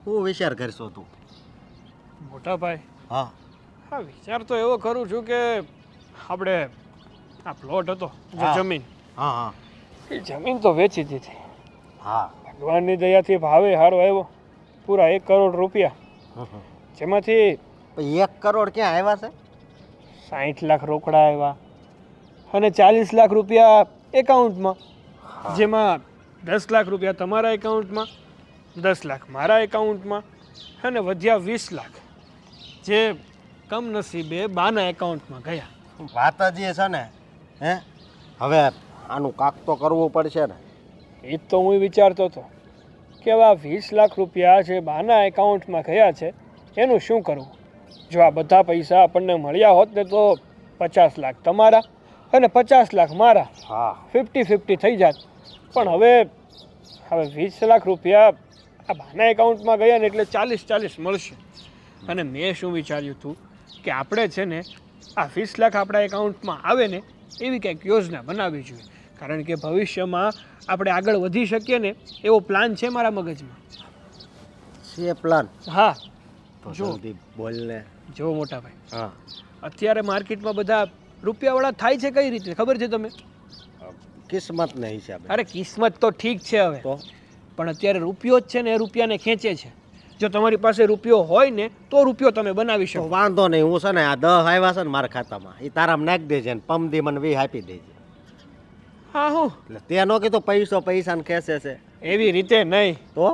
શું વિચાર કરશો તું? મોટા ભાઈ, હા હા વિચાર તો એવો કરું છું કે આપણે આ પ્લોટ હતો જે હા. જમીન, હા હા એ જમીન તો વેચી દીધી. હા ભગવાનની દયાથી ભાવે સારો આવ્યો, પૂરા 1 કરોડ રૂપિયા, જેમાંથી પણ 1 કરોડ ક્યાં આવ્યા છે? 60 લાખ રોકડા આવ્યા અને 40 લાખ રૂપિયા એકાઉન્ટમાં, હા. જેમાં 10 લાખ રૂપિયા તમારા એકાઉન્ટમાં, 10 લાખ મારા એકાઉન્ટમાં અને વધ્યા 20 લાખ, જે કમનસીબે બાના એકાઉન્ટમાં ગયા. વાત જ એ છે ને, હે હવે આનું કાક તો કરવું પડશે ને. એ જ તો હું વિચારતો હતો કે હવે આ 20 લાખ રૂપિયા જે બાના એકાઉન્ટમાં ગયા છે એનું શું કરવું. જો આ બધા પૈસા આપણને મળ્યા હોત ને તો 50 લાખ તમારા અને 50 લાખ મારા, હા 50-50 થઈ જાત. પણ હવે 20 લાખ રૂપિયા આ બાના એકાઉન્ટમાં ગયા ને એટલે 40-40 મળશે. અને મેં શું વિચાર્યું હતું કે આપણે છે ને આ 20 લાખ આપણા એકાઉન્ટમાં આવે ને એવી કંઈક યોજના બનાવવી જોઈએ, કારણ કે ભવિષ્યમાં આપણે આગળ વધી શકીએ ને એવો પ્લાન છે મારા મગજમાં. છે પ્લાન? હા તો જો. જલ્દી બોલ ને. જો મોટા ભાઈ, હા અત્યારે માર્કેટમાં બધા રૂપિયાવાળા થાય છે કઈ રીતે ખબર છે તમે? કિસ્મતને હિસાબે. અરે કિસ્મત તો ઠીક છે હવે, તો પણ અત્યારે રૂપિયો જ છે ને એ રૂપિયાને ખેંચે છે. જો તમારી પાસે રૂપિયો હોય ને તો રૂપિયો તમે બનાવી તો શકો. વાંધો નહીં, હું છે ને આ 10 આવ્યા છે ને મારા ખાતામાં, એ તારામાં નાખી દેજે ને પમદી મને 20 આપી દેજે. હા હું એટલે તે નો કીધું પૈસાને ખેંચે છે એવી રીતે નહીં, તો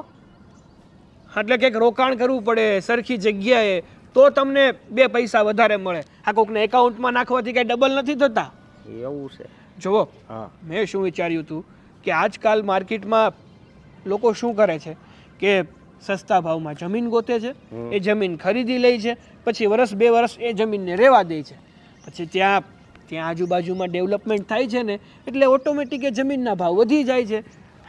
એટલે કંઈક રોકાણ કરવું પડે સરખી જગ્યાએ તો તમને 2 પૈસા વધારે મળે. આ કોકને એકાઉન્ટમાં નાખવાથી કાંઈ ડબલ નથી થતા. એવું છે. જુઓ, હા મેં શું વિચાર્યું હતું કે આજકાલ માર્કેટમાં લોકો શું કરે છે કે સસ્તા ભાવમાં જમીન ગોતે છે, એ જમીન ખરીદી લે છે, પછી 1-2 વર્ષ એ જમીનને રહેવા દે છે, પછી ત્યાં આજુબાજુમાં ડેવલપમેન્ટ થાય છે ને એટલે ઓટોમેટિક એ જમીનના ભાવ વધી જાય છે,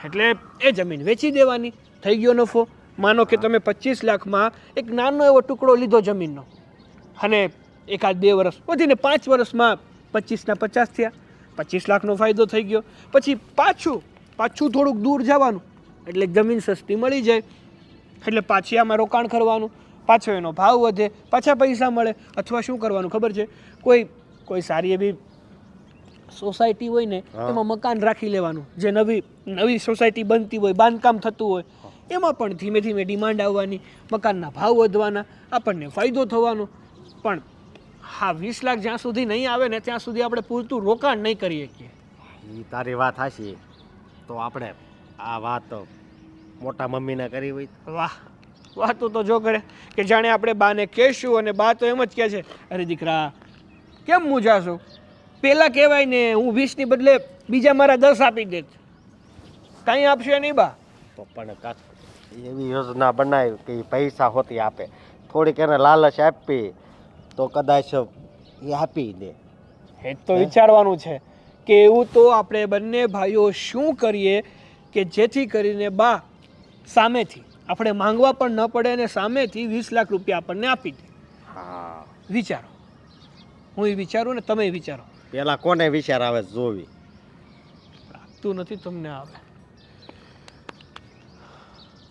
એટલે એ જમીન વેચી દેવાની. થઈ ગયો નફો. માનો કે તમે 25 લાખમાં એક નાનો એવો ટુકડો લીધો જમીનનો અને 1-2 વર્ષ વધીને 5 વર્ષમાં 25 ના 50 થયા, 25 લાખનો ફાયદો થઈ ગયો. પછી પાછું થોડુંક દૂર જવાનું એટલે જમીન સસ્તી મળી જાય, એટલે પાછી આમાં રોકાણ કરવાનું, પાછો એનો ભાવ વધે, પાછા પૈસા મળે. અથવા શું કરવાનું ખબર છે, કોઈ સારી એવી સોસાયટી હોય ને એમાં મકાન રાખી લેવાનું, જે નવી સોસાયટી બનતી હોય, બાંધકામ થતું હોય, એમાં પણ ધીમે ધીમે ડિમાન્ડ આવવાની, મકાનના ભાવ વધવાના, આપણને ફાયદો થવાનો. પણ હા 20 લાખ જ્યાં સુધી નહીં આવે ને ત્યાં સુધી આપણે પૂરતું રોકાણ નહીં કરી શકીએ. એ તારી વાત હાચી. તો આપણે આ વાત મોટા મમ્મીને કરી હોય. વાહ, વાતો તો જો કરે કે જાણે આપણે બાને કહેશું અને બા તો એમ જ કહે છે, અરે દીકરા કેમ મૂંઝાશો, પહેલાં કહેવાય ને હું 20 ની બદલે બીજા મારા 10 આપી દેત. કાંઈ આપશે નહીં બા. તો પણ કાક એવી યોજના બનાવી કે ઈ પૈસા હોતી આપે, થોડીક એને લાલચ આપી તો કદાચ એ આપી દે. એ તો વિચારવાનું છે કે એવું તો આપણે બંને ભાઈઓ શું કરીએ કે જેથી કરીને બા સામેથી આપણે માંગવા પણ ન પડે અને સામેથી 20 લાખ રૂપિયા આપણને આપી દે. હા વિચારો, હું એ વિચારું ને તમે વિચારો. પેલા કોને વિચાર આવે છે જોવી. લાગતું નથી તમને આવે.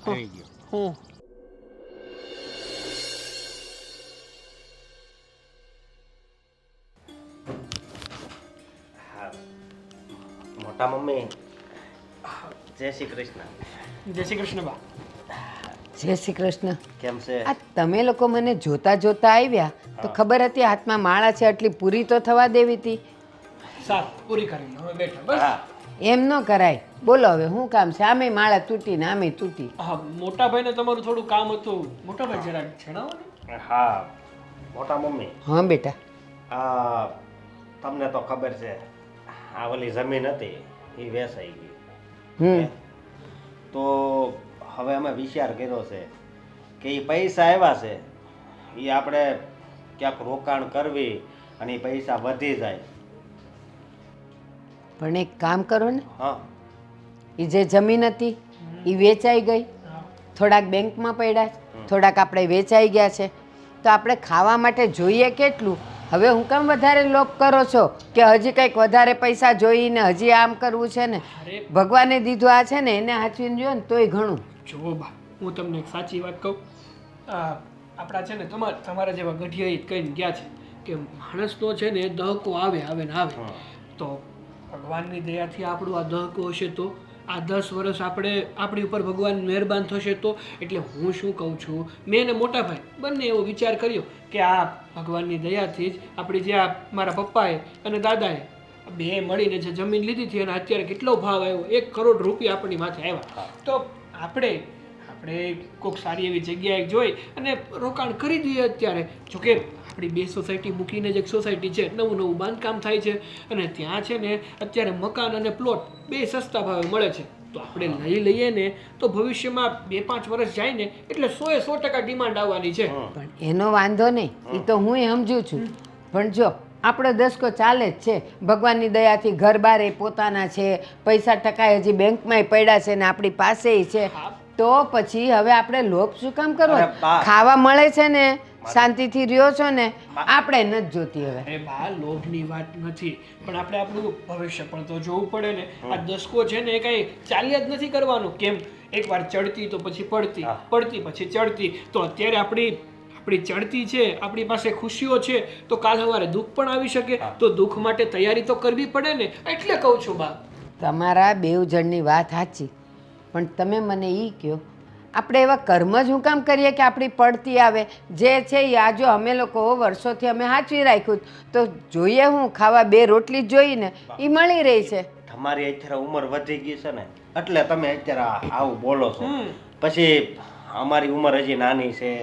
આવી ગયો. હું મોટા મમ્મી, જય શ્રી કૃષ્ણ. જય શ્રી કૃષ્ણ બા. જય શ્રી કૃષ્ણ. કેમ છે? આ તમે લોકો મને જોતા જોતા આવ્યા તો ખબર હતી હાથમાં માળા છે, આટલી પૂરી તો થવા દેવી હતી. સારું, પૂરી કરી લો, હવે બેઠા બસ. હા એમ ન કરાય. બોલો હવે શું કામ છે? આમે માળા તૂટી ને આમે તૂટી. હા, મોટા ભાઈને તમારું થોડું કામ હતું. મોટા ભાઈ જરા જણાવો ને. હા મોટા મમ્મી, હા બેટા. આ તમને તો ખબર છે આ ઓલી જમીન હતી એ વેચાઈ ગઈ. હમ તો હવે અમે વિચાર કર્યો છે કે એ પૈસા આવ્યા છે એ આપણે ક્યાંક રોકાણ કરવી અને એ પૈસા વધી જાય. પણ એક કામ કરો ને, હા એ જે જમીન હતી એ વેચાઈ ગઈ, થોડાક બેંકમાં પડ્યા, થોડાક આપણે વેચાઈ ગયા છે, તો આપણે ખાવા માટે જોઈએ કેટલું. હવે હું કેમ વધારે લોભ કરો છો કે હજી કંઈક વધારે પૈસા જોઈને હજી આમ કરવું છે ને? ભગવાને દીધું આ છે ને એને હાચવીને જો ને તોય ઘણું. જુઓ બા, હું તમને એક સાચી વાત કહું. આપણા છે ને તમારા જેવા ગઢિયા ઈ કહીને ગયા છે કે માણસનો છે ને દહકો આવે ને આવે. તો ભગવાનની દયાથી આપણું આ દહકો હશે તો આ 10 વર્ષ આપણી ઉપર ભગવાન મહેરબાન થશે તો. એટલે હું શું કહું છું, મેં ને મોટા ભાઈ બંને એવો વિચાર કર્યો કે આ ભગવાનની દયાથી જ આપણી જે આ મારા પપ્પાએ અને દાદાએ બે મળીને જે જમીન લીધી હતી અને અત્યારે કેટલો ભાવ આવ્યો, 1 કરોડ રૂપિયા આપણી માથે આવ્યા. તો આપણે કોઈક સારી એવી જગ્યાએ જોઈ અને રોકાણ કરી દઈએ અત્યારે. જોકે આપણી 2 સોસાયટી મૂકીને જ એક સોસાયટી છે, નવું બાંધકામ થાય છે અને ત્યાં છે ને અત્યારે મકાન અને પ્લોટ બે સસ્તા ભાવે મળે છે. તો આપણે લઈ લઈએ ને તો ભવિષ્યમાં 2-5 વર્ષ જાય ને એટલે 100% ડિમાન્ડ આવવાની છે. પણ એનો વાંધો નહીં, એ તો હું સમજુ છું. પણ જો આપણો દસકો ચાલે જ છે, ભગવાનની દયાથી ઘર બારે પોતાના છે, પૈસા ટકા હજી બેંકમાંય પડ્યા છે ને આપણી પાસે છે. તો પછી હવે આપણે લોભ શું કામ કરવો? ખાવા મળે છે ને, શાંતિથી રહ્યો છો ને, આપણે નથી જોતી હવે. અરે બા, લોભની વાત નથી, પણ આપણે આપણું ભવિષ્ય પણ તો જોવું પડે ને. આ દસકો છે ને એ કઈ ચાલ્યા જ નથી કરવાનું. કેમ, એકવાર ચડતી તો પછી પડતી, પડતી પછી ચડતી. તો અત્યારે આપણી ચડતી છે, આપણી પાસે ખુશીઓ છે, તો કાલ સવારે દુઃખ પણ આવી શકે. તો દુઃખ માટે તૈયારી તો કરવી પડે ને. એટલે કહું છું બા. તમારા બેવ જણની વાત સાચી, પણ તમે મને એ કહો, આપણે એવા કર્મ જ હું કામ કરીએ કે આપણી પડતી આવે? જે છે એ આ જો અમે લોકો વર્ષોથી અમે સાચવી રાખ્યું, તો જોઈએ હું ખાવા 2 રોટલી જ જોઈને એ મળી રહી છે. તમારી અત્યારે ઉંમર વધી ગઈ છે ને એટલે તમે અત્યારે આવું બોલો છો. પછી અમારી ઉંમર હજી નાની છે,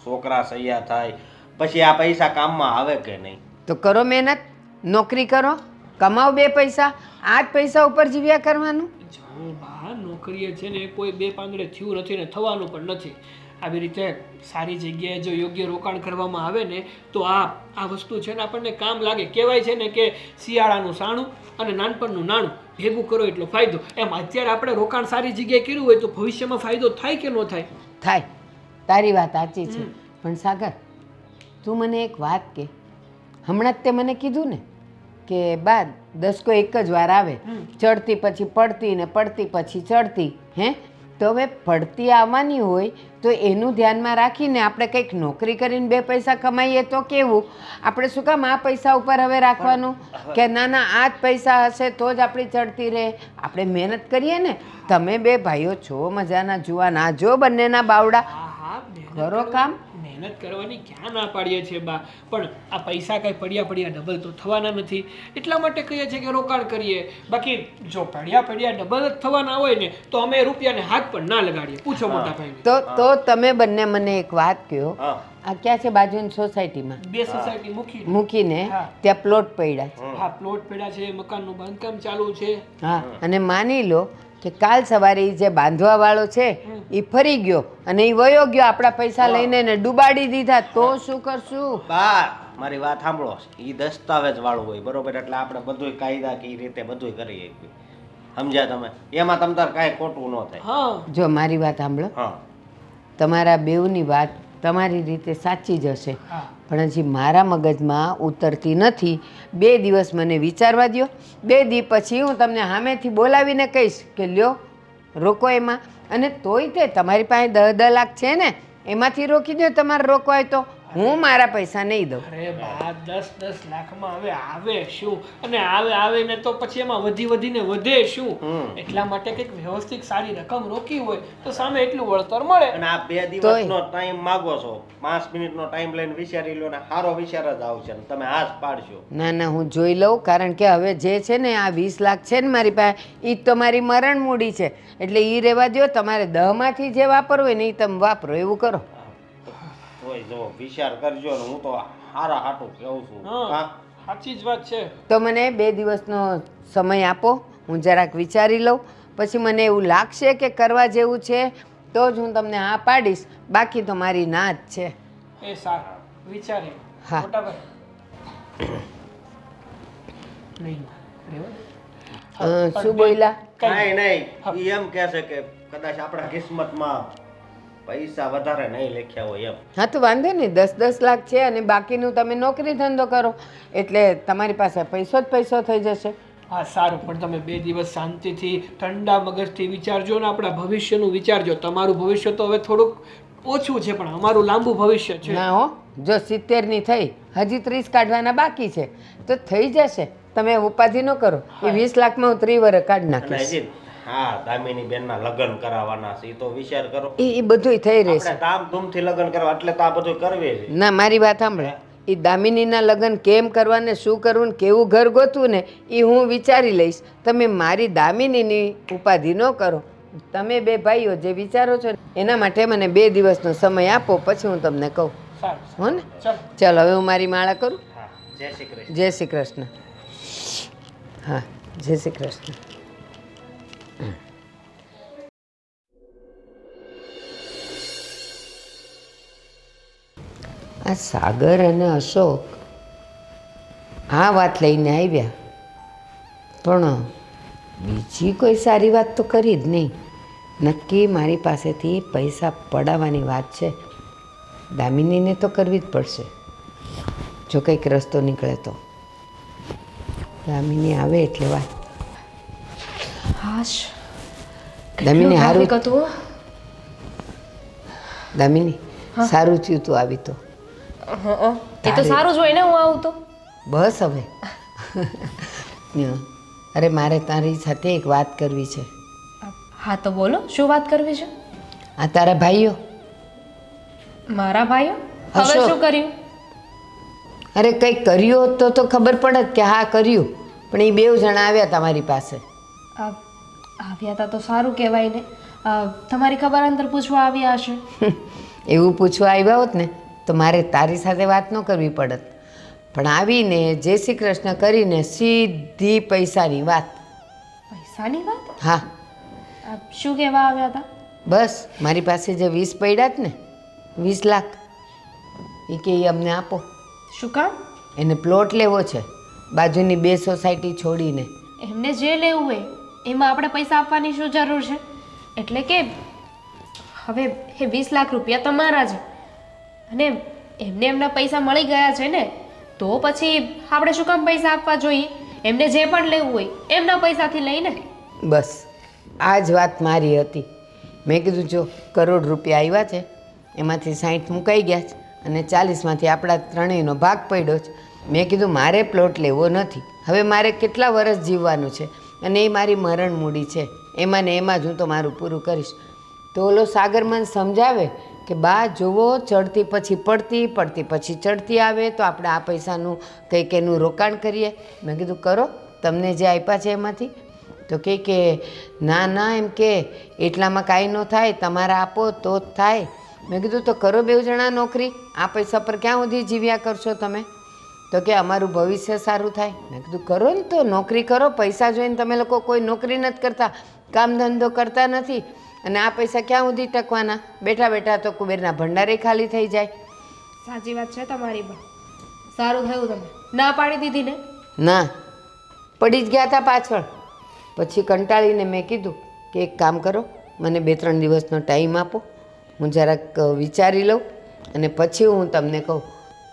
છોકરા સૈયા થાય પછી આ પૈસા કામમાં આવે કે નહીં? તો કરો મહેનત, નોકરી કરો, કમાઓ 2 પૈસા. આ જ પૈસા ઉપર જીવ્યા કરવાનું. જો બા, નોકરીએ છે ને કોઈ 2 પાંદડે થયું નથી ને થવાનું પણ નથી. આવી રીતે સારી જગ્યાએ જો યોગ્ય રોકાણ કરવામાં આવે ને તો આ વસ્તુ છે ને આપણને કામ લાગે. કહેવાય છે ને કે શિયાળાનું સાણું અને નાનપણનું નાણું ભેગું કરો એટલો ફાયદો. એમ અત્યારે આપણે રોકાણ સારી જગ્યાએ કર્યું હોય તો ભવિષ્યમાં ફાયદો થાય કે ન થાય? થાય. તારી વાત સાચી છે. પણ સાગર, તું મને એક વાત કે, હમણાં જ તે મને કીધું ને કે બા દસકો એક જ વાર આવે, ચડતી પછી પડતી ને પડતી પછી ચડતી. તો હવે પડતી આવવાની હોય તો એનું ધ્યાનમાં રાખીને આપણે કંઈક નોકરી કરીને 2 પૈસા કમાઈએ તો કેવું? આપણે શું કામ આ પૈસા ઉપર હવે રાખવાનું કે ના આ જ પૈસા હશે તો જ આપણી ચડતી રહે? આપણે મહેનત કરીએ ને. તમે 2 ભાઈઓ છો, મજાના જુવાન, આ જો બંનેના બાવડા, કરો કામ. મહેનત કરવાની ક્યાં ના પાડીએ છીએ બા, પણ આ પૈસા કઈ પડ્યા ડબલ તો થવાના નથી. એટલા માટે કહીએ છીએ કે રોકાણ કરીએ. બાકી જો પડ્યા ડબલ જ થવાના હોય ને તો અમે રૂપિયાને હાથ પણ ના લગાડીએ. પૂછો મોટા ભાઈને. તો તમે બંને મને એક વાત કહો, આ ક્યાં છે બાજુની સોસાયટીમાં? 2 સોસાયટી મૂકીને ત્યાં પ્લોટ પડ્યા છે. હા, પ્લોટ પડ્યા છે, મકાનનું બાંધકામ ચાલુ છે. હા, અને માની લો કે કાલ સવારે જે બાંધવા વાળો છે એ ફરી ગયો અને એ વયો ગયો, આપણા પૈસા લઈને ને ડૂબાડી દીધા, તો શું કરશું? બા, મારી વાત સાંભળો. એ દસ્તાવેજ વાળું હોય, બરોબર? એટલે આપણે બધું કાયદા કે રીતે બધું કરીએ. સમજ્યા તમે? એમાં તમ તાર કાંઈ ખોટું ન થાય. જો મારી વાત સાંભળો, તમારા બેવની વાત તમારી રીતે સાચી જ હશે, પણ હજી મારા મગજમાં ઉતરતી નથી. 2 દિવસ મને વિચારવા દો. 2 દિવસ પછી હું તમને સામેથી બોલાવીને કહીશ કે લ્યો રોકો એમાં. અને તોય તે તમારી પાસે 10 લાખ છે ને, એમાંથી રોકી દો તમારે રોકવા હોય તો. હું મારા પૈસા નહીં દઉં. અરે બા, 10 લાખમાં હવે આવે શું? અને આવે ને તો પછી એમાં વધીને વધે શું? એટલા માટે કંઈક વ્યવસ્થિત સારી રકમ રોકી હોય તો સામે એટલું વળતર મળે. અને આ 2 દિવસનો ટાઈમ માંગો છો, 5 મિનિટનો ટાઈમ લઈને વિચારી લો ને સારો વિચાર જ આવશે ને તમે હાથ પાડશો. ના હું જોઈ લઉં, કારણ કે હવે જે છે ને આ 20 લાખ છે ને મારી પાસે, એ જ તો મારી મરણ મૂડી છે. એટલે એ રહેવા દો. તમારે 10 માંથી જે વાપરવું હોય ને એ તમે વાપરો, એવું કરો. જો વિચાર કરજો ને, હું તો હારા હાટું કહું છું. સાચી જ વાત છે. તો મને 2 દિવસનો સમય આપો, હું જરાક વિચારી લઉં. પછી મને એવું લાગશે કે કરવા જેવું છે તો જ હું તમને હા પાડીશ, બાકી તો મારી ના જ છે. એ સારું વિચારી. હા. મોટા ભાઈ નહીં શું બોલ્યા? નહીં એમ કહે છે કે કદાચ આપણા કિસ્મતમાં પૈસા વધારે નહીં લખ્યા હોય એમ. હા તો વાંધો નહીં, 10 લાખ છે અને બાકીનું તમે નોકરી ધંધો કરો એટલે તમારી પાસે પૈસો જ પૈસો થઈ જશે. હા સારું, પણ તમે 2 દિવસ શાંતિથી ઠંડા મગજથી વિચારજો ને આપણા ભવિષ્યનું વિચારજો. તમારું ભવિષ્ય તો હવે થોડુંક ઓછું છે, પણ અમારું લાંબુ ભવિષ્ય છે. ના હો, જો 70ની થઈ, હજી 30 કાઢવાના બાકી છે તો થઈ જશે. તમે ઉપાધિ ન કરો. એ 20 લાખમાં હું 30 વર્ષ કાઢી અને નાખીશ. હજી હા દામિની બેનના લગ્ન કરાવવાના છે, એ તો વિચાર કરો. એ બધુંય થઈ રહેશે. આપણે ધામધૂમથી લગ્ન કરવા એટલે તો આ બધું કરવી છે. ના, મારી વાત સાંભળે. એ દામિનીના લગ્ન કેમ કરવા ને શું કરવું ને કેવું ઘર ગોતવું ને એ હું વિચારી લઈશ. તમે મારી દામિનીની ઉપાધિ ન કરો. તમે બે ભાઈઓ જે વિચારો છો એના માટે મને 2 દિવસનો સમય આપો, પછી હું તમને કહું. સારું, હો ને? ચાલો. ચાલો, હવે હું મારી માળા કરું. હા, જય શ્રી કૃષ્ણ. જય શ્રી કૃષ્ણ. હા, જય શ્રી કૃષ્ણ. આ સાગર અને અશોક આ વાત લઈને આવ્યા, પણ બીજી કોઈ સારી વાત તો કરી જ નહીં. નક્કી મારી પાસેથી પૈસા પડાવવાની વાત છે. દામિનીને તો કરવી જ પડશે, જો કંઈક રસ્તો નીકળે તો. દામિની આવે એટલે વાત. હાશ, દામિની હારું. હતું. દામિની સારું થયું તું આવી તો. એ તો સારું જ હોય ને, હું આવું તો. બસ હવે. અરે મારે તારી સાથે એક વાત કરવી છે. હા તો બોલો, શું વાત કરવી છે? આ તારા ભાઈઓ. મારા ભાઈઓ? હવે અશોક. શું કર્યું? અરે કંઈક કર્યું હોત તો ખબર પડત કે હા કર્યું, પણ એ 2 જણા આવ્યા તમારી પાસે. આવ્યા હતા તો સારું કહેવાય ને. તમારી ખબર અંતર પૂછવા આવ્યા હશે. એવું પૂછવા આવ્યા હોત ને તો મારે તારી સાથે વાત ન કરવી પડત, પણ આવીને જય શ્રી કૃષ્ણ કરીને સીધી પૈસાની વાત. પૈસાની વાત? હા, શું કહેવા આવ્યા હતા? બસ મારી પાસે જે 20 પડ્યા જ ને, 20 લાખ, એ કે એ અમને આપો. શું કામ? એને પ્લોટ લેવો છે બાજુની 2 સોસાયટી છોડીને. એમને જે લેવું હોય એમાં આપણે પૈસા આપવાની શું જરૂર છે? એટલે કે હવે એ 20 લાખ રૂપિયા તમારા છે અને એમને એમના પૈસા મળી ગયા છે ને, તો પછી આપણે શું કામ પૈસા આપવા જોઈએ? એમને જે પણ લેવું હોય એમના પૈસાથી લઈને. બસ આ જ વાત મારી હતી. મેં કીધું જો કરોડ રૂપિયા આવ્યા છે, એમાંથી 60 મુકાઈ ગયા છે અને 40માંથી આપણા ત્રણેયનો ભાગ પડ્યો છે. મેં કીધું મારે પ્લોટ લેવો નથી. હવે મારે કેટલા વર્ષ જીવવાનું છે અને એ મારી મરણ મૂડી છે. એમાં ને એમાં જ હું તો મારું પૂરું કરીશ. તો ઓલો સાગર મને સમજાવે કે બા જુઓ, ચડતી પછી પડતી, પડતી પછી ચડતી આવે, તો આપણે આ પૈસાનું કંઈક એનું રોકાણ કરીએ. મેં કીધું કરો, તમને જે આપ્યા છે એમાંથી. તો કે ના ના, એમ કે એટલામાં કાંઈ ન થાય, તમારે આપો તો જ થાય. મેં કીધું તો કરો 2 જણા નોકરી, આ પૈસા પર ક્યાં સુધી જીવ્યા કરશો તમે? તો કે અમારું ભવિષ્ય સારું થાય. મેં કીધું કરો ને, તો નોકરી કરો. પૈસા જોઈને તમે લોકો કોઈ નોકરી નથી કરતા, કામ ધંધો કરતા નથી, અને આ પૈસા ક્યાં સુધી ટકવાના? બેઠા બેઠા તો કુબેરના ભંડારે ખાલી થઈ જાય. સાચી વાત છે તમારી બા. સારું થયું તમે ના પાડી દીધી ને. ના, પડી જ ગયા હતા પાછળ. પછી કંટાળીને મેં કીધું કે એક કામ કરો, મને 2-3 દિવસનો ટાઈમ આપો, હું જરાક વિચારી લઉં અને પછી હું તમને કહું.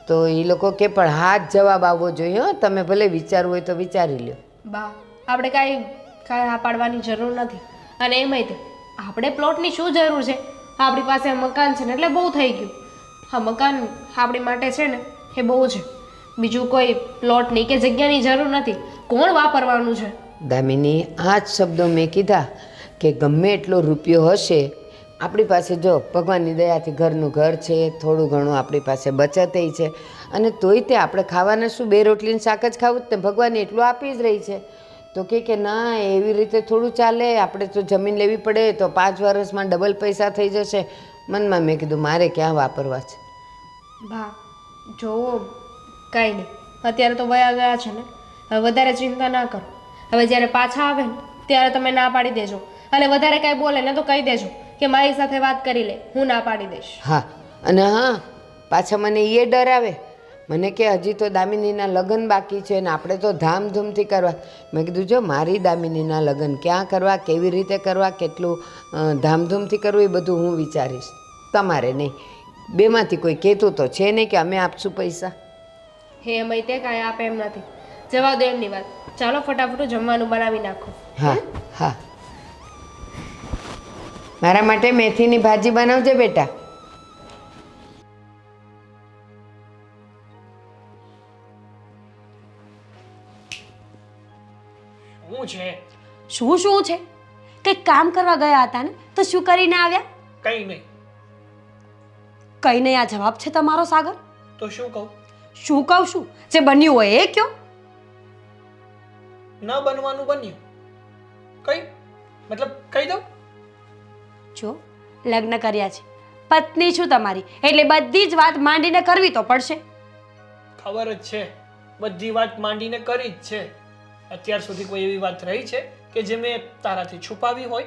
તો એ લોકો કે પણ હા જ જવાબ આવવો જોઈએ. હો, તમે ભલે વિચારવું હોય તો વિચારી લ્યો. બા, આપણે કાંઈ હા પાડવાની જરૂર નથી. અને એમાંય તે આપણે પ્લોટની શું જરૂર છે? આપણી પાસે મકાન છે ને એટલે બહુ થઈ ગયું. હા, મકાન આપણી માટે છે ને એ બહુ છે. બીજું કોઈ પ્લોટની કે જગ્યાની જરૂર નથી. કોણ વાપરવાનું છે? દામિની, આ જ શબ્દો મેં કીધા કે ગમે એટલો રૂપિયો હશે આપણી પાસે, જો ભગવાનની દયાથી ઘરનું ઘર છે, થોડું ઘણું આપણી પાસે બચતય છે, અને તોય તે આપણે ખાવાના શું 2 રોટલીને શાક જ ખાવું જ ને, ભગવાન એટલું આપી જ રહી છે. તો કે ના, એવી રીતે થોડું ચાલે. આપણે તો જમીન લેવી પડે તો 5 વર્ષમાં ડબલ પૈસા થઈ જશે. મનમાં મેં કીધું મારે ક્યાં વાપરવા છે. બા જોવો, કાંઈ નહીં, અત્યારે તો વયા ગયા છે ને, હવે વધારે ચિંતા ના કરો. હવે જ્યારે પાછા આવે ને ત્યારે તમે ના પાડી દેજો, અને વધારે કાંઈ બોલે ને તો કહી દેજો કે મારી સાથે વાત કરી લે, હું ના પાડી દઈશ. હા, અને હા, પાછા મને એ ડર આવે. મને કે હજી તો દામિનીના લગ્ન બાકી છે ને આપણે તો ધામધૂમથી કરવા. મેં કીધું જો મારી દામિનીના લગ્ન ક્યાં કરવા, કેવી રીતે કરવા, કેટલું ધામધૂમથી કરવું, એ બધું હું વિચારીશ, તમારે નહીં. 2માંથી કોઈ કહેતું તો છે નહીં કે અમે આપશું પૈસા. હે એમાંય તે કાંઈ આપે એમ નથી. જવા દો એમની વાત. ચાલો ફટાફટ જમવાનું બનાવી નાખો. હા હા મારા માટે મેથીની ભાજી બનાવજે બેટા. શું છે? શું છે? કંઈક કામ કરવા ગયા હતા ને તો શું કરીને આવ્યા? કઈ નહીં. કઈ નહીં આ જવાબ છે તમારો સાગર? તો શું કહું? શું કહું છું? જે બન્યું હોય એ કયો. ન બનવાનું બન્યું. કઈ મતલબ કહી દઉં? જો લગ્ન કર્યા છે, પત્ની છું તમારી, એટલે બધી જ વાત માંડીને કરવી તો પડશે. ખબર જ છે બધી વાત માંડીને કરી જ છે. અત્યાર સુધી કોઈ એવી વાત રહી છે કે જે મેં તારાથી છુપાવી હોય?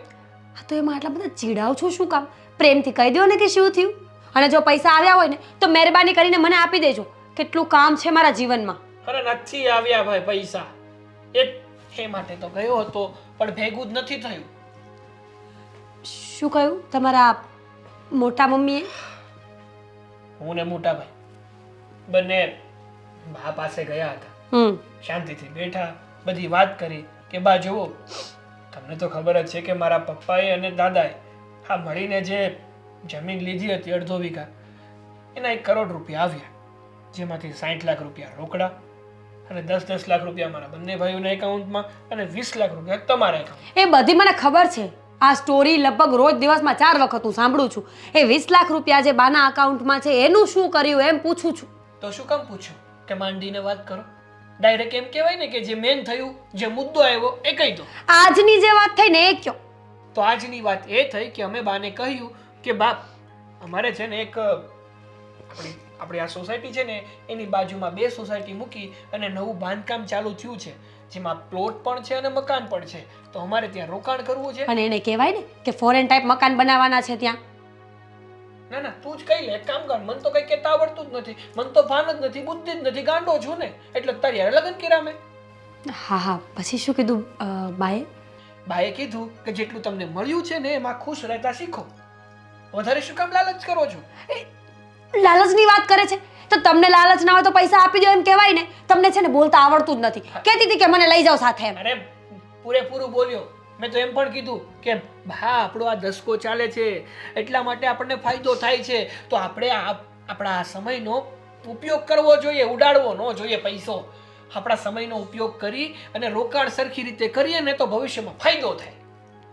હા તો એમાં આટલા બધા ચીડાવ છો શું કામ? પ્રેમથી કહી દો ને કે શું થયું. અને જો પૈસા આવ્યા હોય ને તો મહેરબાની કરીને મને આપી દેજો. કેટલું કામ છે મારા જીવનમાં. અરે નથી આવ્યા ભાઈ પૈસા. એ માટે તો ગયો હતો પણ ભેગું જ નથી થયું. શું કહ્યું તમારા મોટા મમ્મીએ? હું ને મોટા ભાઈ બંને બા પાસે ગયા હતા. શાંતિથી બેઠા, બધી વાત કરી કે બા જુઓ, તમને તો ખબર જ છે કે મારા પપ્પાએ અને દાદાએ આ મળીને જે જમીન લીધી હતી 1.5 વીઘા, એના 1 કરોડ રૂપિયા આવ્યા, જેમાંથી 60 લાખ રૂપિયા રોકડા અને 10-10 લાખ રૂપિયા મારા બંને ભાઈઓના એકાઉન્ટમાં અને 20 લાખ રૂપિયા તમારા એકાઉન્ટ. એ બધી મને ખબર છે. આ સ્ટોરી લગભગ રોજ દિવસમાં 4 વખત હું સાંભળું છું. એ 20 લાખ રૂપિયા જે બાના અકાઉન્ટમાં છે એનું શું કર્યું એમ પૂછું છું. તો શું કામ પૂછ્યું કે માંડીને વાત કરો? ડાયરેક્ટ એમ કહેવાય ને કે જે મેન થયું, જે મુદ્દો આવ્યો એ કહી દો. આજની જે વાત થઈ ને એ કયો. તો આજની વાત એ થઈ કે અમે બાને કહ્યું કે બા અમારે છે ને એક આપણી આ સોસાયટી છે ને એની બાજુમાં 2 સોસાયટી મૂકી અને નવું બાંધકામ ચાલુ થયું છે, જેમાં પ્લોટ પણ છે અને મકાન પણ છે, તો અમારે ત્યાં રોકાણ કરવું છે. અને એને કહેવાય ને કે ફોરેન ટાઈપ મકાન બનાવવાના છે ત્યાં. ના ના તું જ કહી લે, એક કામ કર, મને તો કઈ કહેતા આવડતું જ નથી, મને તો ભાન જ નથી, બુદ્ધિ જ નથી, ગાંડો છું ને, એટલે તારી હારે લગ્ન કર્યા મેં. હા પછી શું કીધું બાએ? બાએ કીધું કે જેટલું તમને મળ્યું છે ને એમાં ખુશ રહેતા શીખો, વધારે શું કામ લાલચ કરો છો? લાલચની વાત કરે છે તો તમને લાલચ ના હોય તો પૈસા આપી દો એમ કહેવાય ને. તમને છે ને બોલતા આવડતું જ નથી. કહેતી હતી કે મને લઈ જાઓ સાથે એમ. અરે પૂરેપૂરું બોલ્યો. મેં તો એમ પણ કીધું કે હા આપણો આ દસકો ચાલે છે એટલા માટે આપણને ફાયદો થાય છે, તો આપણે આપણા આ સમયનો ઉપયોગ કરવો જોઈએ, ઉડાડવો ન જોઈએ પૈસો. આપણા સમયનો ઉપયોગ કરી અને રોકાણ સરખી રીતે કરીએ ને તો ભવિષ્યમાં ફાયદો થાય.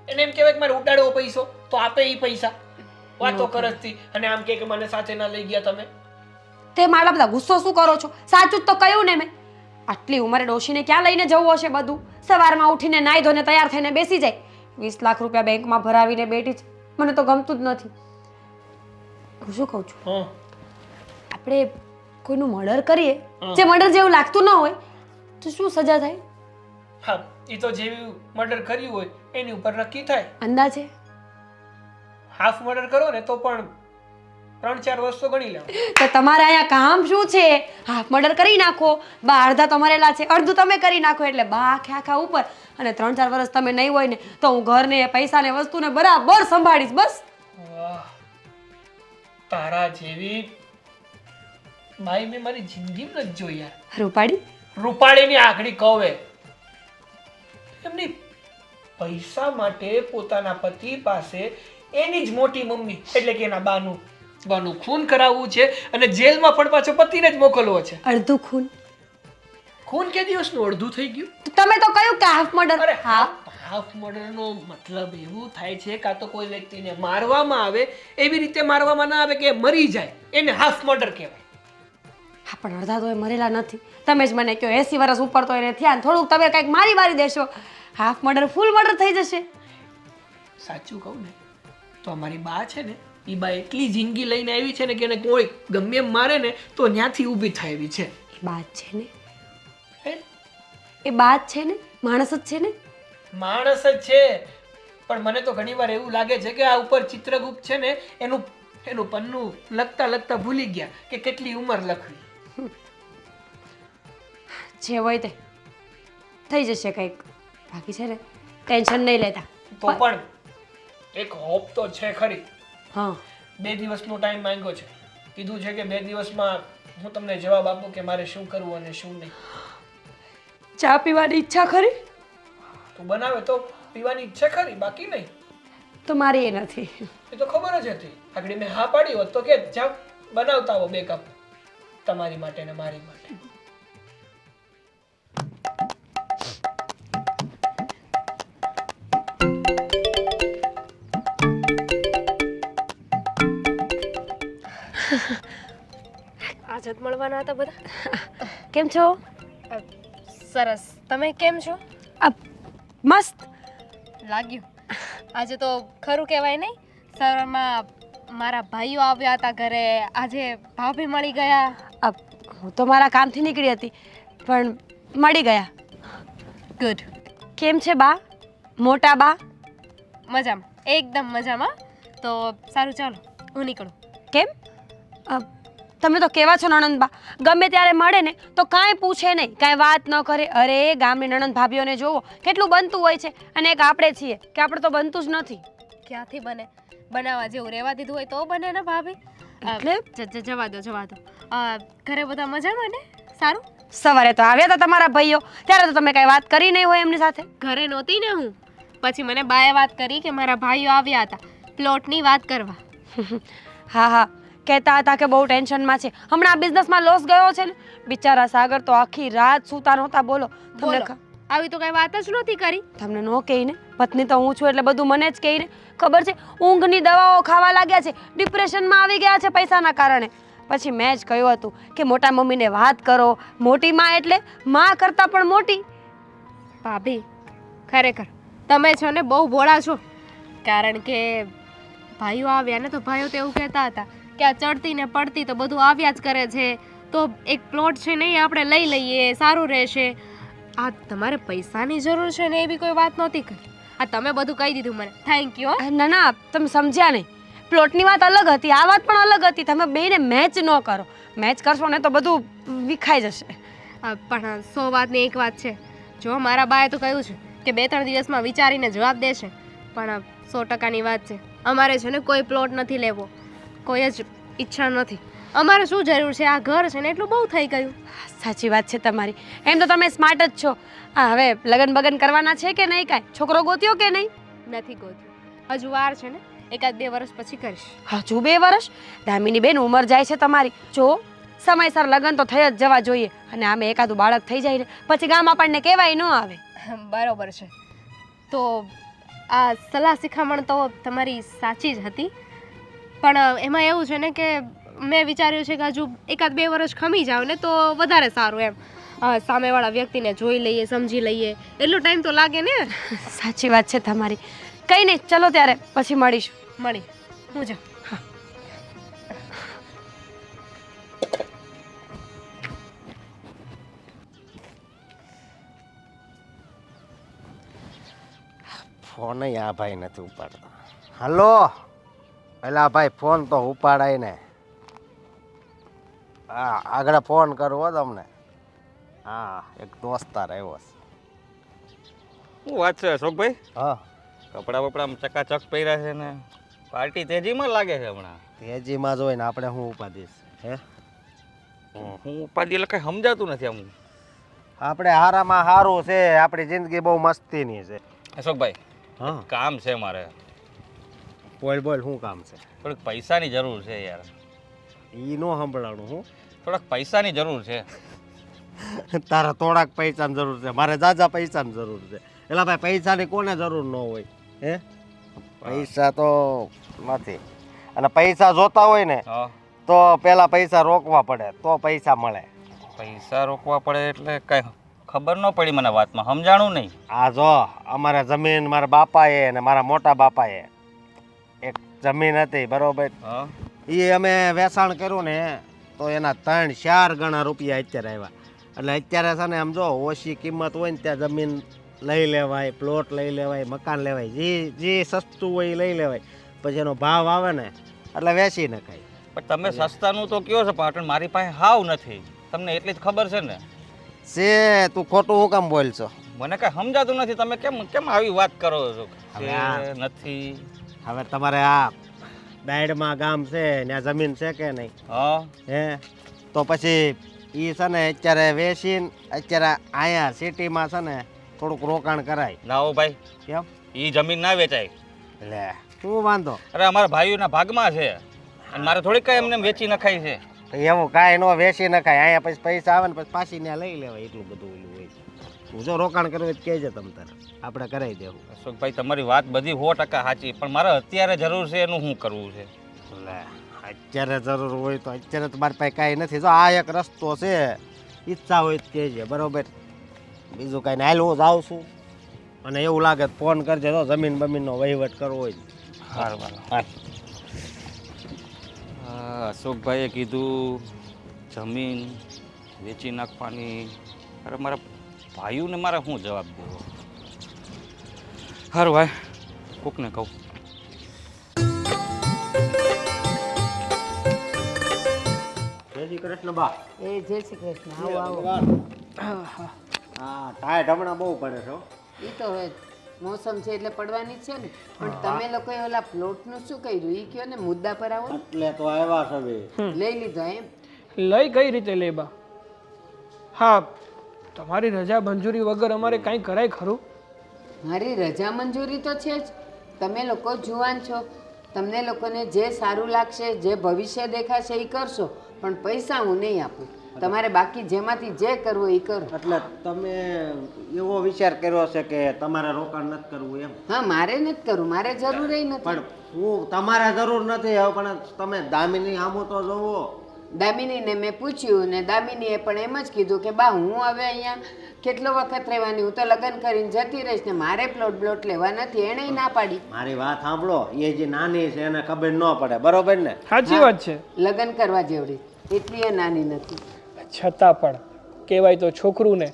એને એમ કહેવાય કે મારે ઉડાડવો પૈસો તો આપે એ પૈસા. વાતો કરસતી અને આમ કે મને સાથે ના લઈ ગયા તમે. તે મારા બધા ગુસ્સો શું કરો છો? સાચું જ તો કહ્યું ને મેં. આટલી ઉંમરે ડોશીને ક્યાં લઈને જવું હશે બધું? સવારમાં ઉઠીને નાઈ ધોઈને તૈયાર થઈને બેસી જાય. 20 લાખ રૂપિયા બેંકમાં ભરાવીને બેઠી છે. મને તો ગમતું જ નથી. હું શું કહું છું, આપણે કોઈનું મર્ડર કરીએ, જે મર્ડર જેવું લાગતું ન હોય તો શું સજા થાય? હા એ તો જેવું મર્ડર કર્યું હોય એની ઉપર નક્કી થાય. અંદાજે હાફ મર્ડર કરો ને તો પણ 3-4 વર્ષ તો ગણી લેવા. તો તમારે અહીંયા કામ શું છે? હાફ મર્ડર કરી નાખો, બા અડધા તો મરેલા છે, અડધું તમે કરી નાખો, એટલે બા આખા ઉપર અને 3-4 વર્ષ તમે નહીં હોય ને તો હું ઘરને પૈસાને વસ્તુને બરાબર સંભાળીશ. બસ. વાહ, તારા જેવી બાઈ મેં મારી જિંદગીમાં નથી જોઈ યાર. રૂપાડી રૂપાળીની આખડી કહે એમની પૈસા માટે પોતાના પતિ પાસે એની જ મોટી મમ્મી એટલે કે એના બાનું ખૂન કરાવવું છે અને જેલમાં પણ પાછો પતિને જ મોકલવો છે. અડધું ખૂન કે દિવસનું અડધું થઈ ગયું? તમે તો કહ્યું કે હાફ મર્ડર. અરે હાફ મર્ડરનો મતલબ એવું થાય છે કાં તો કોઈ વ્યક્તિને મારવામાં આવે એવી રીતે મારવામાં ના આવે કે મરી જાય, એને હાફ મર્ડર કહેવાય. હા પણ અડધા તો એ મરેલા નથી. તમે જ મને કહો 80 વર્ષ ઉપર તો એને થયા, થોડુંક તમે કંઈક મારી દેશો, હાફ મર્ડર ફૂલ મર્ડર થઈ જશે. સાચું કહું ને તો અમારી બા છે ને એ બા એટલી જિંદગી લઈને આવી છે ને કે એને કોઈ ગમે એમ મારે ને તો ત્યાંથી ઊભી થાય એવી છે. એ બાત છે ને, એ બાત છે ને, માણસ જ છે ને. માણસ જ છે, પણ મને તો ઘણીવાર એવું લાગે છે કે આ ઉપર ચિત્રગુપ્ત છે ને એનું પન્નું લખતા ભૂલી ગયા કે કેટલી ઉંમર લખવી. જે હોય તે થઈ જશે કંઈક. બાકી છે ને ટેન્શન નહીં લેતા. તો પણ એક હોપ તો છે ખરી. હા 2 દિવસનો ટાઈમ માંગ્યો છે, કીધું છે કે 2 દિવસમાં હું તમને જવાબ આપું કે મારે શું કરવું અને શું નહીં. ચા પીવાની ઈચ્છા ખરી? તું બનાવે તો પીવાની ઈચ્છા ખરી, બાકી નહીં. તો મારી એ નથી. એ તો ખબર જ હતી. આગળ મેં હા પાડી હોત તો કે જાઓ બનાવતા આવો 2 કપ તમારી માટે ને મારી માટે. આજે જ મળવાના હતા બધા. કેમ છો? સરસ. તમે કેમ છો? મસ્ત. લાગ્યું. આજે તો ખરું કહેવાય નહીં, સવારમાં મારા ભાઈઓ આવ્યા હતા ઘરે, આજે ભાભી મળી ગયા. હું તો મારા કામથી નીકળી હતી પણ મળી ગયા. ગુડ. કેમ છે બા? મોટા બા? મજામાં, એકદમ મજામાં. તો સારું, ચાલો હું નીકળું. કેમ? તમે તો કેવા છો નણંદબા, ગમે ત્યારે મળે ને તો કાંઈ પૂછે નહીં, કાંઈ વાત ન કરે. અરે ગામની નણંદ ભાભીઓને જોવો કેટલું બનતું હોય છે, અને એક આપણે છીએ કે આપણે તો બનતું જ નથી. ક્યાંથી બને? બનાવવા જેવું રહેવા દીધું હોય તો બને ને ભાભી. એટલે જવા દો. ઘરે બધા મજામાં ને? સારું. સવારે તો આવ્યા હતા તમારા ભાઈઓ, ત્યારે તો તમે કાંઈ વાત કરી નહીં હોય એમની સાથે. ઘરે નહોતી ને હું, પછી મને બાએ વાત કરી કે મારા ભાઈઓ આવ્યા હતા પ્લોટની વાત કરવા. હા, કહેતા હતા કે બહુ ટેન્શનમાં છે, હમણાં બિઝનેસમાં લોસ ગયો છે ને. બિચારા સાગર તો આખી રાત સૂતા નહોતા. બોલો. બોલો, આવી તો કઈ વાત જ નહોતી કરી. તમને ન કહીને, પત્ની તો હું છું એટલે બધું મને જ કહીને. ખબર છે, ઊંઘની દવાઓ ખાવા લાગ્યા છે, ડિપ્રેશનમાં આવી ગયા છે પૈસાના કારણે. પછી મેં જ કહ્યું હતું કે મોટા મમ્મીને વાત કરો, મોટી માં એટલે માં કરતાં પણ મોટી. ભાભી ખરેખર તમે છો ને બહુ ભોળા છો, કારણ કે ભાઈઓ આવ્યા ને તો ભાઈઓ તો એવું કહેતા હતા કે આ ચડતી ને પડતી તો બધું આવ્યા જ કરે છે, તો એક પ્લોટ છે નહીં આપણે લઈ લઈએ, સારું રહેશે. આ તમારે પૈસાની જરૂર છે ને એવી કોઈ વાત નહોતી કરી, આ તમે બધું કહી દીધું મને. Thank you. ના, તમે સમજ્યા નહીં. પ્લોટની વાત અલગ હતી, આ વાત પણ અલગ હતી. તમે બેને મેચ ન કરો. મેચ કરશો ને તો બધું વિખાઈ જશે. પણ 100 વાતની એક વાત છે, જો મારા બાએ તો કહ્યું છે કે 2-3 દિવસમાં વિચારીને જવાબ દેશે, પણ 100%ની વાત છે, અમારે છે ને કોઈ પ્લોટ નથી લેવો, કોઈ જ ઈચ્છા નથી. અમારે શું જરૂર છે, આ ઘર છે ને એટલું બહુ થઈ ગયું. સાચી વાત છે તમારી. એમ તો તમે સ્માર્ટ જ છો. હવે લગન કરવાના છે કે નહીં? કાંઈ છોકરો ગોત્યો કે નહીં? નથી ગોત્યું, હજુ વાર છે ને, 1-2 વર્ષ પછી કરીશ. હજુ 2 વર્ષ? દામિની બેન, ઉંમર જાય છે તમારી. જો સમયસર લગન તો થઈ જ જવા જોઈએ, અને આમે એકાદું બાળક થઈ જાય ને પછી ગામ આપણને કહેવાય ન આવે. બરોબર છે. તો આ સલાહ શિખામણ તો તમારી સાચી જ હતી, પણ એમાં એવું છે ને કે મેં વિચાર્યું છે કે હજુ 1-2 વર્ષ ખમી જાવ ને તો વધારે સારું. એમ સામેવાળા વ્યક્તિને જોઈ લઈએ, સમજી લઈએ, એટલો ટાઈમ તો લાગે ને. સાચી વાત છે તમારી. કંઈ નહીં, ચલો ત્યારે પછી મળીશું. મળી હું જાઉં. ફોન આ ભાઈ નથી ઉપાડતા. હલો, પેલા ભાઈ ફોન તો ઉપાડાય ને. હા, આગળ ફોન કરવો તમને. હા, એક દોસ્તાર આવ્યો છે. શું વાત છે અશોકભાઈ? હા, કપડા બપડા ચકાચક પહેર્યા છે ને પાર્ટી તેજીમાં લાગે છે હમણાં. તેજીમાં જોઈને આપણે શું ઉપાધિશ હે? હું ઉપાધિ એટલે કઈ સમજાતું નથી આમ. આપણે હારામાં હારું છે, આપણી જિંદગી બહુ મસ્તીની છે. અશોકભાઈ, હા, કામ છે મારે. બોલ શું કામ છે? થોડીક પૈસાની જરૂર છે યાર. ઈ નો સંભળાણું. હું થોડાક પૈસાની જરૂર છે. તારા થોડાક પૈસાની જરૂર છે, મારે જાજા પૈસાની જરૂર છે. એટલે ભાઈ પૈસાની કોને જરૂર ન હોય હે? પૈસા તો નથી, અને પૈસા જોતા હોય ને હા, તો પેલા પૈસા રોકવા પડે તો પૈસા મળે. પૈસા રોકવા પડે એટલે કઈ ખબર ન પડી મને વાતમાં, સમજાણું નહીં. આ જો અમારે જમીન મારા બાપાએ અને મારા મોટા બાપાએ એક જમીન હતી, બરોબર? હા, એ અમે વેચાણ કર્યું ને તો એના 3-4 ગણા રૂપિયા અત્યારે આવ્યા. એટલે અત્યારે છે ને આમ જો ઓછી કિંમત હોય ને ત્યાં જમીન લઈ લેવાય, પ્લોટ લઈ લેવાય, મકાન લેવાય, જે સસ્તું હોય એ લઈ લેવાય. પછી એનો ભાવ આવે ને એટલે વેચી નખાય. પણ તમે સસ્તાનું તો કયો છો પણ મારી પાસે હાવ નથી, તમને એટલી જ ખબર છે ને. છે, તું ખોટું હું કામ બોલ છો? મને કઈ સમજાતું નથી, તમે કેમ આવી વાત કરો છો? હવે આ- છે, નથી. હવે તમારે આ ડાયડમાં ગામ છે ત્યાં જમીન છે કે નહીં? હા, હે? તો પછી એ છે ને અત્યારે વેચીને અત્યારે અહીંયા સિટીમાં છે ને થોડુંક રોકાણ કરાય. ના હો ભાઈ, કેમ? એ જમીન ના વેચાય. લે શું વાંધો? અરે અમારા ભાઈઓના ભાગમાં છે અને મારે થોડીક કઈ એમને વેચી નખાય છે. એવું કાંઈ ન વેચી નખાય. અહીંયા પછી પૈસા આવે ને પછી પાછી ત્યાં લઈ લેવાય, એટલું બધું ઓલું હોય છે. હું જો રોકાણ કરવું હોય તો કહેજે તમ તારે, આપણે કરાવી દેવું. અશોકભાઈ, તમારી વાત બધી 100% સાચી, પણ મારે અત્યારે જરૂર છે એનું શું કરવું છે? લે અત્યારે જરૂર હોય તો અત્યારે તો મારી પાસે કાંઈ નથી. જો આ એક રસ્તો છે, ઈચ્છા હોય તો કહેજે, બરોબર? બીજું કાંઈ હાલ હું જાઉં છું, અને એવું લાગે તો ફોન કરજે. તો જમીન બમીનનો વહીવટ કરવો હોય. સારું હાલ. અશોકભાઈએ કીધું જમીન વેચી નાખવાની. અરે મારા ભાઈઓને મારે શું જવાબ દેવો? સારું ભાઈ, કોકને કહું. જય શ્રી કૃષ્ણ બા. એ જય શ્રી કૃષ્ણ. આવો આવો. હા, ટાઈટ હમણાં બહુ પડે છે હો. એ તો હવે મોસમ છે એટલે પડવાની જ છે ને. પણ તમે લોકોએ ઓલા પ્લોટનું શું કર્યું એ કયો ને, મુદ્દા પર આવો ને. એટલે તો આવ્યા છે હવે. લઈ લીધો એમ? લઈ કઈ રીતે લે બા? હા, તમારી રજા મંજૂરી વગર અમારે કાંઈ કરાય ખરું? મારી રજા મંજૂરી તો છે જ. તમે લોકો જુવાન છો, તમને લોકોને જે સારું લાગશે, જે ભવિષ્ય દેખાશે એ કરશો, પણ પૈસા હું નહીં આપું. તમારે બાકી જેમાંથી જે કરવું એ કરો. એટલે તમે એવો વિચાર કર્યો છે કે તમારે રોકાણ નથી કરવું એમ? હા, મારે નથી કરવું, મારે જરૂર નથી. પણ હું તમારે જરૂર નથી હવે, પણ તમે દામિની આમો તો જોવો. દામિનીને મેં પૂછ્યું ને દામિનીએ પણ એમ જ કીધું કે બા હું હવે અહીંયા કેટલો વખત રહેવાની, હું તો લગ્ન કરીને જતી રહીશ ને મારે પ્લોટ લેવા નથી. એણે ના પાડી. મારી વાત સાંભળો, એ જે નાની છે એને ખબર ન પડે, બરોબર ને? સાચી વાત છે. લગ્ન કરવા જેવડી એટલી એ નાની નથી. છતાં પણ કહેવાય તો છોકરું ને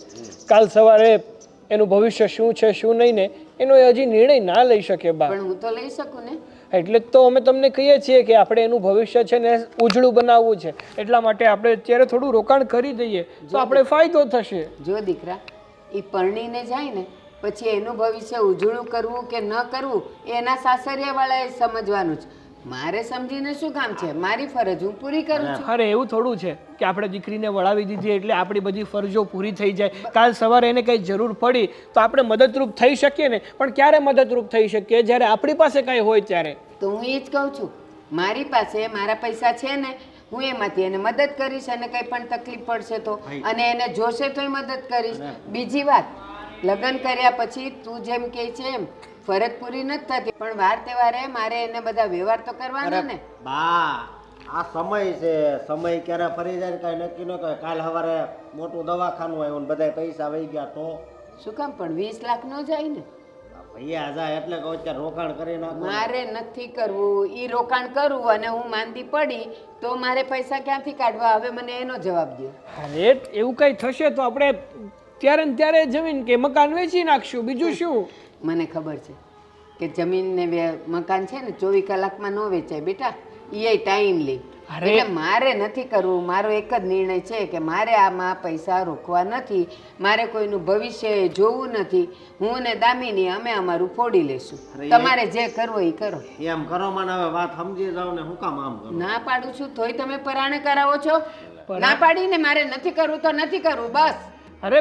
કાલ સવારે એનું ભવિષ્ય શું છે શું નહીં ને એનો એ હજી નિર્ણય ના લઈ શકે બા. પણ હું તો લઈ શકું ને. એટલે જ તો અમે તમને કહીએ છીએ કે આપણે એનું ભવિષ્ય છે ને ઉજળું બનાવવું છે. એટલા માટે આપણે અત્યારે થોડું રોકાણ કરી દઈએ તો આપણે ફાયદો થશે. જો દીકરા, એ પરણીને જાય ને પછી એનું ભવિષ્ય ઉજળું કરવું કે ન કરવું એ એના સાસરિયાવાળાએ સમજવાનું છે. મારે સમજીને શું કામ છે? મારી ફરજ હું પૂરી કરું છું. અરે એવું થોડું છે કે આપણે દીકરીને વળાવી દીધી એટલે આપણી બધી ફરજો પૂરી થઈ જાય. કાલ સવારે એને કંઈ જરૂર પડી તો આપણે મદદરૂપ થઈ શકીએ ને. પણ ક્યારે મદદરૂપ થઈ શકીએ? જ્યારે આપણી પાસે કાંઈ હોય ત્યારે. તો હું એ જ કહું છું, મારી પાસે મારા પૈસા છે ને, હું એમાંથી એને મદદ કરીશ. અને કંઈ પણ તકલીફ પડશે તો, અને એને જોશે તોય મદદ કરીશ. બીજી વાત, લગ્ન કર્યા પછી તું જેમ કહે છે એમ ફરજ પૂરી નથી થતી, પણ વાર તહેવારે મારે એને બધા વ્યવહાર તો કરવાના ને. બા, આ સમય છે, સમય ક્યારે ફરી જાય કઈ નક્કી ન કહે. કાલ સવારે મોટું દવાખાનું આવ્યું ને બધા પૈસા વહી ગયા તો શું કામ? પણ 20 લાખ ન જાય ને. ભૈયા જાય એટલે કહું અત્યારે રોકાણ કરી નાખો. મારે નથી કરવું. ઈ રોકાણ કરવું અને હું માંદી પડી તો મારે પૈસા ક્યાંથી કાઢવા? હવે મને એનો જવાબ દો. અરે એવું કંઈ થશે તો આપણે ત્યારે ને ત્યારે જમીન કે મકાન વેચી નાખશું. બીજું શું? મને ખબર છે કે જમીન ને મકાન છે ને 24 કલાકમાં ન વેચાય બેટા, એ ટાઈમ લે. એટલે મારે નથી કરવું. મારો એક જ નિર્ણય છે કે મારે આમાં પૈસા રોકવા નથી, મારે કોઈનું ભવિષ્ય જોવું નથી. હું ને દામિની અમે અમારું ફોડી લેશું. તમારે જે કરવું એ કરો. એમ કરો મને હવે વાત સમજી જાવ ને, હું કામ આમ કરો? ના પાડું છું તોય તમે પરાણે કરાવો છો. ના પાડીને મારે નથી કરવું તો નથી કરવું, બસ. અરે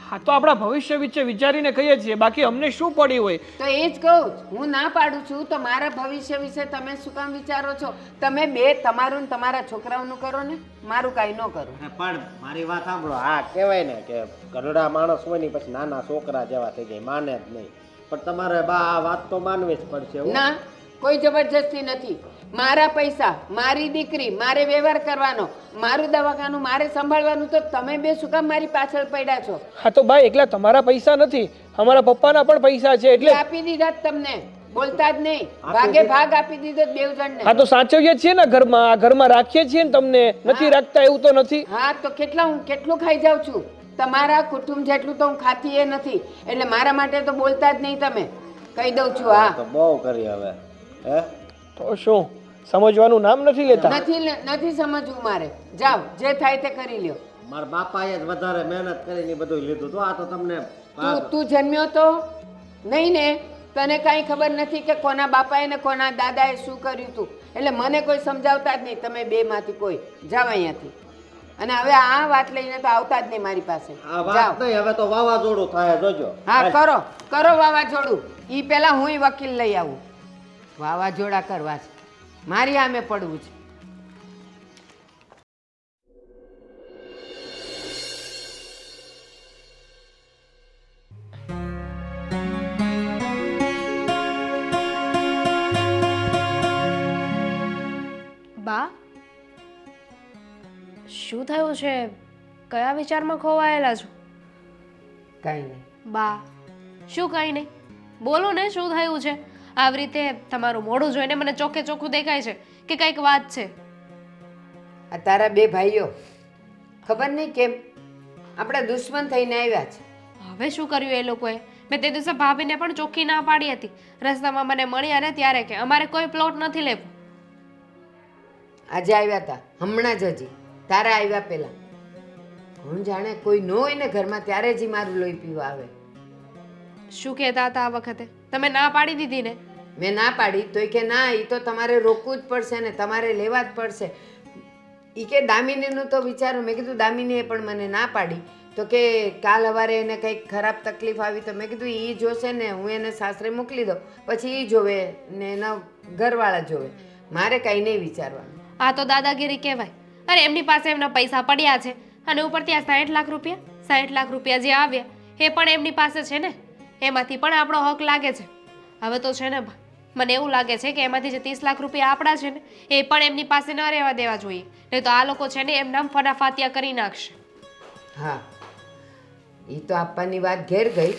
હા, તો આપણા ભવિષ્ય વિશે વિચારીને કહીએ છીએ, બાકી અમને શું પડી હોય. તો એ જ કહું, હું ના પાડું છું તો મારા ભવિષ્ય વિશે તમે શું કામ વિચારો છો? તમે બે તમારું ને તમારા છોકરાઓનું કરો ને, મારું કાંઈ ન કરો. પણ મારી વાત સાંભળો, આ કહેવાય ને કે ઘરડા માણસ હોય ને પછી નાના છોકરા જેવા થઈ જાય, માને જ નહીં. પણ તમારે બા આ વાત તો માનવી જ પડશે. ના, કોઈ જબરજસ્તી નથી. મારા પૈસા, મારી દીકરી, મારે વ્યવહાર કરવાનો, મારું દવાખાનું મારે સંભાળવાનું, તો તમે બે શું કામ મારી પાછળ પડ્યા છો? હા તો ભાઈ, એકલા તમારા પૈસા નથી, અમારા પપ્પાના પણ પૈસા છે. એટલે આપી દીધા તમને, બોલતા જ નહીં. ભાગે ભાગ આપી દીધો બેવ જણને. હા તો સાચવીએ છીએ ને ઘરમાં, આ ઘરમાં રાખીએ છીએ ને તમને. નથી રાખતા એવું તો નથી. હા તો હું કેટલું ખાઈ જાઉં છું? તમારા કુટુંબ જેટલું તો હું ખાતી એ નથી. એટલે મારા માટે તો બોલતા જ નહીં તમે, કહી દઉં છું. હા તો બહુ કરી હવે. હે તો શું સમજવાનું નામ નથી લેતા? નથી સમજવું મારે. જાઓ, જે થાય તે કરી લ્યો. મારા બાપાએ જ વધારે મહેનત કરીને બધું લીધું તો આ તો તમને તું જન્મ્યો તો નહીં ને, તને કાંઈ ખબર નથી કે કોના બાપાએ ને કોના દાદાએ શું કર્યું હતું. એટલે મને કોઈ સમજાવતા જ નહીં. તમે બે માંથી કોઈ જાવ અહીંયાથી. અને હવે આ વાત લઈને તો આવતા જ નહીં મારી પાસે. આ જાઓ. વાત નહીં, હવે તો વાવાઝોડું થાય જોજો. હા કરો વાવાઝોડું. ઈ પેલા હુંય વકીલ લઈ આવું. વાવાઝોડા કરવા છે, મારી સામે પડવું છે. બા શું થયું છે? કયા વિચારમાં ખોવાયેલા છો? કાંઈ નહીં. બા શું કંઈ નહીં? બોલો ને, શું થયું છે? આવી રીતે તમારું મોઢું જોઈને મને ચોખ્ખે ચોખ્ખું દેખાય છે કે કંઈક વાત છે. આ તારા બે ભાઈઓ ખબર નહીં કેમ આપણા દુશ્મન થઈને આવ્યા છે. હવે શું કર્યું એ લોકોએ? મેં તે દિવસે ભાભીને પણ ચોખ્ખી ના પાડી હતી. રસ્તામાં મને મળ્યા ને ત્યારે કે અમારે કોઈ પ્લોટ નથી લેવો. આજે આવ્યા હતા, હમણાં જ હજી તારા આવ્યા પહેલા. કોણ જાણે કોઈ ન હોય ને ઘરમાં ત્યારે જ ઈ મારું લોહી પીવા આવે. શું કહેતા હતા આ વખતે? તમે ના પાડી દીધી ને? મેં ના પાડી તોય કે ના, એ તો તમારે રોકવું જ પડશે ને તમારે લેવા જ પડશે. એ કે દામિનીનું તો વિચારો. મેં કીધું દામિનીએ પણ મને ના પાડી. તો કે કાલ સવારે એને કંઈક ખરાબ તકલીફ આવી તો મેં કીધું એ જોશે ને, હું એને સાસરે મોકલી દઉં, પછી એ જોવે ને એના ઘરવાળા જોવે, મારે કાંઈ નહીં વિચારવાનું. આ તો દાદાગીરી કહેવાય. અરે એમની પાસે એમના પૈસા પડ્યા છે અને ઉપરથી આ 60 લાખ રૂપિયા 60 લાખ રૂપિયા જે આવ્યા એ પણ એમની પાસે છે ને, એમાંથી પણ આપણો હક લાગે છે. હવે તો છે ને મને એવું લાગે છે કે એમાંથી જે 30 લાખ રૂપિયા આપણા છે ને એ પણ એમની પાસે ન રહેવા દેવા જોઈએ, નહીં તો આ લોકો છે ને એમ નામ ફનાફાતિયા કરી નાખશે. હા, એ તો આપવાની વાત ઘેર ગઈ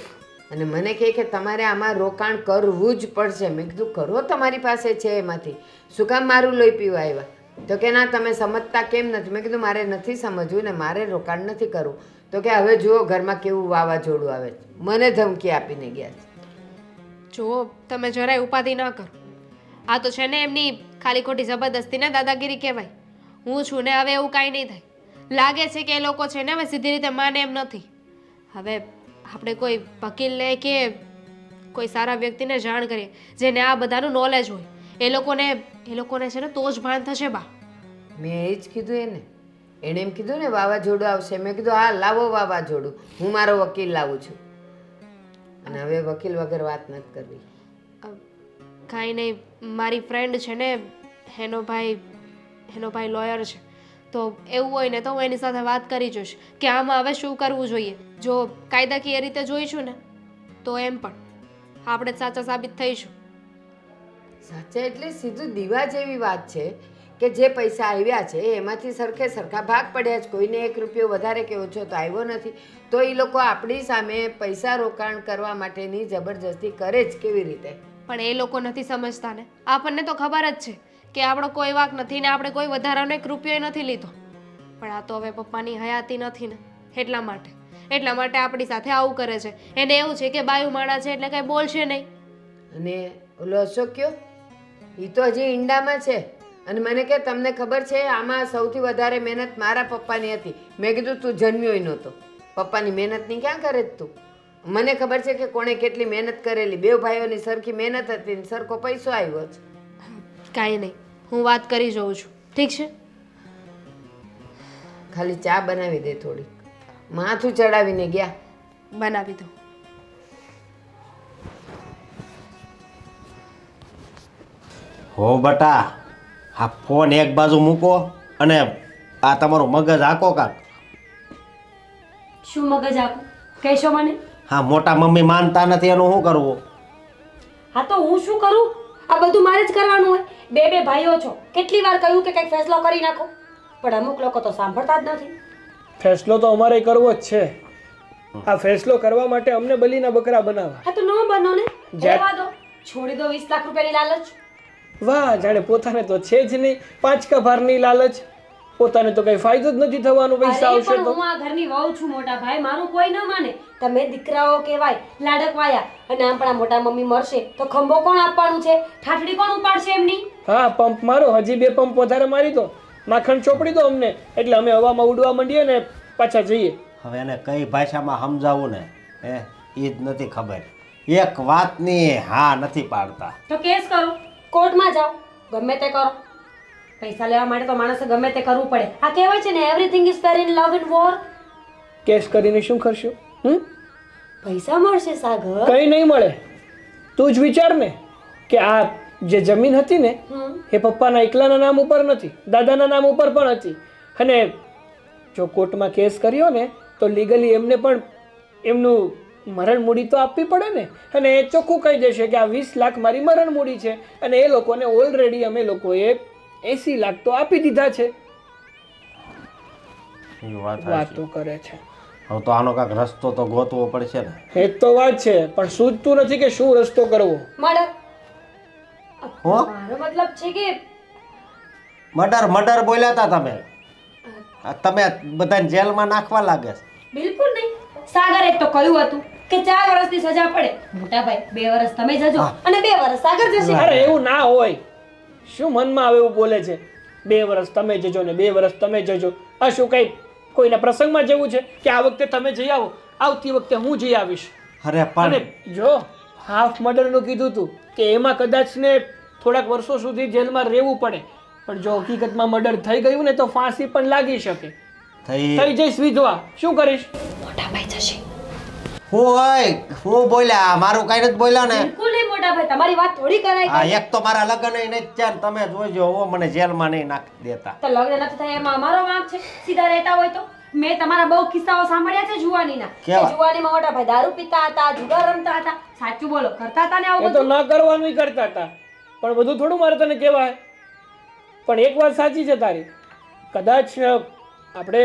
અને મને કહે કે તમારે આમાં રોકાણ કરવું જ પડશે. મેં કીધું કરો, તમારી પાસે છે એમાંથી, શું કામ મારું લોહી પીવા આવ્યા? તો કે ના તમે સમજતા કેમ નથી? મેં કીધું મારે નથી સમજવું ને મારે રોકાણ નથી કરવું. તો કે હવે જુઓ ઘરમાં કેવું વાવાઝોડું આવે છે, મને ધમકી આપીને ગયા છે. જુઓ તમે જરાય ઉપાધિ ના કરો. આ તો છે ને એમની ખાલી ખોટી જબરદસ્તી ને દાદાગીરી કહેવાય. હું છું ને હવે એવું કાંઈ નહીં થાય. લાગે છે કે એ લોકો છે ને હવે સીધી રીતે માને એમ નથી. હવે આપણે કોઈ વકીલને કે કોઈ સારા વ્યક્તિને જાણ કરીએ જેને આ બધાનું નોલેજ હોય. એ લોકોને છે ને તો જ ભાન થશે. બા મેં એ જ કીધું એને. એણે એમ કીધું ને વાવાઝોડું આવશે. મેં કીધું હા લાવો વાવાઝોડું, હું મારો વકીલ લાવું છું. અને હવે વકીલ વગર વાત નથી કરવી. કાંઈ નહીં, મારી ફ્રેન્ડ છે ને એનો ભાઈ લોયર છે, તો એવું હોય ને તો હું એની સાથે વાત કરી જોઈશ કે આમાં હવે શું કરવું જોઈએ. જો કાયદાકીય રીતે જોઈશું ને તો એમ પણ આપણે જ સાચા સાબિત થઈશું. સાચા એટલે સીધું દીવા જેવી વાત છે કે જે પૈસા આવ્યા છે એમાંથી સરખે સરખા ભાગ પડ્યા છે. કોઈને 1 રૂપિયો વધારે કે ઓછો તો આવ્યો નથી. તો એ લોકો આપણી સામે પૈસા રોકાણ કરવા માટેની જબરજસ્તી કરે જ કેવી રીતે? પણ એ લોકો નથી સમજતા ને. આપણને તો ખબર જ છે કે આપણો કોઈ વાંક નથી ને આપણે કોઈ વધારાનો 1 રૂપિયો નથી લીધો. પણ આ તો હવે પપ્પાની હયાતી નથી ને, એટલા માટે આપણી સાથે આવું કરે છે. એને એવું છે કે બાયું માણા છે એટલે કંઈ બોલશે નહીં. અને ઓલો અશોક્યો એ તો હજી ઈંડામાં છે અને મને કે તમને ખબર છે આમાં સૌથી વધારે મહેનત મારા પપ્પાની હતી. મેં કીધું તું જન્મ્યોય નહોતો, પપ્પાની મહેનતની ક્યાં કરે તું? મને ખબર છે કે કોણે કેટલી મહેનત કરેલી. બે ભાઈઓની સરખી મહેનત હતી ને સરખો પૈસો આવ્યો છે. કાંઈ નહીં, હું વાત કરી જોઉં છું. ઠીક છે? ખાલી ચા બનાવી દે થોડી. માથું ચડાવીને ગયા. બનાવી દો. હો બટા, આ ફોન એક બાજુ મૂકો અને આ તમારું મગજ હાકો કાક. શું મગજ આપું કહેશો મને? હા, મોટા મમ્મી માનતા નથી એનું શું કરવું? હા તો હું શું કરું? આ બધું મારે જ કરવાનું હોય. બે ભાઈઓ છો, કેટલી વાર કહ્યું કે કંઈક ફેસલો કરી નાખો, પણ અમુક લોકો તો સાંભળતા જ નથી. ફેસલો તો અમારે કરવો જ છે. આ ફેસલો કરવા માટે અમને બલીના બકરા બનાવવા. હા તો ન બનો ને, રહેવા દો, છોડી દો 20 લાખ રૂપિયાની લાલચ. વાહ, જાણે પોતાને તો છે જ નહીં 5 કભારની લાલચ. પોતાને તો કઈ ફાયદો જ નથી થવાનો પૈસા અરે આવશે પણ તો. હું આ ઘરની વહુ છું મોટા ભાઈ, મારું કોઈ ન માને. તમે દીકરાઓ કહેવાય, લાડકવાયા, અને આપણા મોટા મમ્મી મરશે તો ખંભો કોણ આપવાનું છે? ઠાઠડી કોણ ઉપાડશે એમની? હા, પંપ મારો, હજી 2 પંપ વધારે મારી દો, માખણ ચોપડી દો અમને, એટલે અમે હવામાં ઉડવા માંડીએ ને પાછા જઈએ. હવે એને કઈ ભાષામાં સમજાવું ને એ જ નથી ખબર. એક વાતની હા નથી પાડતા. તો કેસ કરો, કોર્ટમાં જાઓ, ગમે તે કરો. પૈસા લેવા માટે તો માણસે ગમે તે કરવું પડે. આ કહેવાય છે ને everything is fair in love and war. Case કરીને શું કરશો? પૈસા મળશે સાગર. કંઈ નહીં મળે. તું જ વિચાર ને કે આ જે જમીન હતી ને એ પપ્પાના એકલાના નામ ઉપર નથી, દાદાના નામ ઉપર પણ હતી. અને જો કોર્ટમાં કેસ કર્યો ને તો લીગલી એમને પણ એમનું મરણ મૂડી તો આપવી પડે ને. અને એ ચોખ્ખું કહી દેશે કે આ 20 લાખ મારી મરણ મૂડી છે અને એ લોકોને ઓલરેડી અમે લોકોએ 80 લાખ તો આપી દીધા છે. એ વાત વાતો કરે છે. હવે તો આનો કાંઈક રસ્તો તો ગોતવો પડશે ને. એ જ તો વાત છે, પણ સૂઝતું નથી કે શું રસ્તો કરવો. મર્ડર. હો મારો મતલબ છે કે મર્ડર બોલ્યા હતા તમે. તમે બધાને જેલમાં નાખવા લાગે છે. બિલકુલ નહીં. સાગર એક તો કહ્યું હતું કે 4 વર્ષની સજા પડે. મોટા ભાઈ 2 વર્ષ તમે જજો અને 2 વર્ષ સાગર જશે. અરે એવું ના હોય. શું મનમાં આવે એવું બોલે છે? 2 વર્ષ તમે જજો ને 2 વર્ષ તમે જજો. આ શું કઈ કોઈના પ્રસંગમાં જવું છે કે આ વખતે તમે જઈ આવો, આવતી વખતે હું જઈ આવીશ? અરે પણ અને જો હાફ મર્ડરનું કીધું તું કે એમાં કદાચ ને થોડાક વર્ષો સુધી જેલમાં રહેવું પડે, પણ જો હકીકતમાં મર્ડર થઈ ગયું ને તો ફાંસી પણ લાગી શકે. થઈ જઈશ વિધવા. શું કરીશ? મોટા ભાઈ જશે. હું બોલ્યા? મારું કઈ નથી બોલ્યા ને. બિલકુલ નહીં મોટા ભાઈ, તમારી વાત થોડી કરાય. આ એક તો મારા લગ્ન નથી થયા ને તમે જોજો હો મને જેલમાં નહીં નાખી દેતા. તો લગ્ન નથી થાય એમાં અમારો વાંક છે? સીધા રહેતા હોય તો. મેં તમારા બહુ કિસ્સાઓ સાંભળ્યા છે જુવાનીના. કેવા? કે જુવાનીમાં મોટા ભાઈ દારૂ પીતા હતા, જુગાર રમતા હતા. સાચું બોલો, કરતા હતા ને એ આવું તો બધું? ન કરવાનું કરતા હતા, પણ બધું થોડું મારે તને કહેવાય. પણ એક વાત સાચી છે તારી, કદાચ આપણે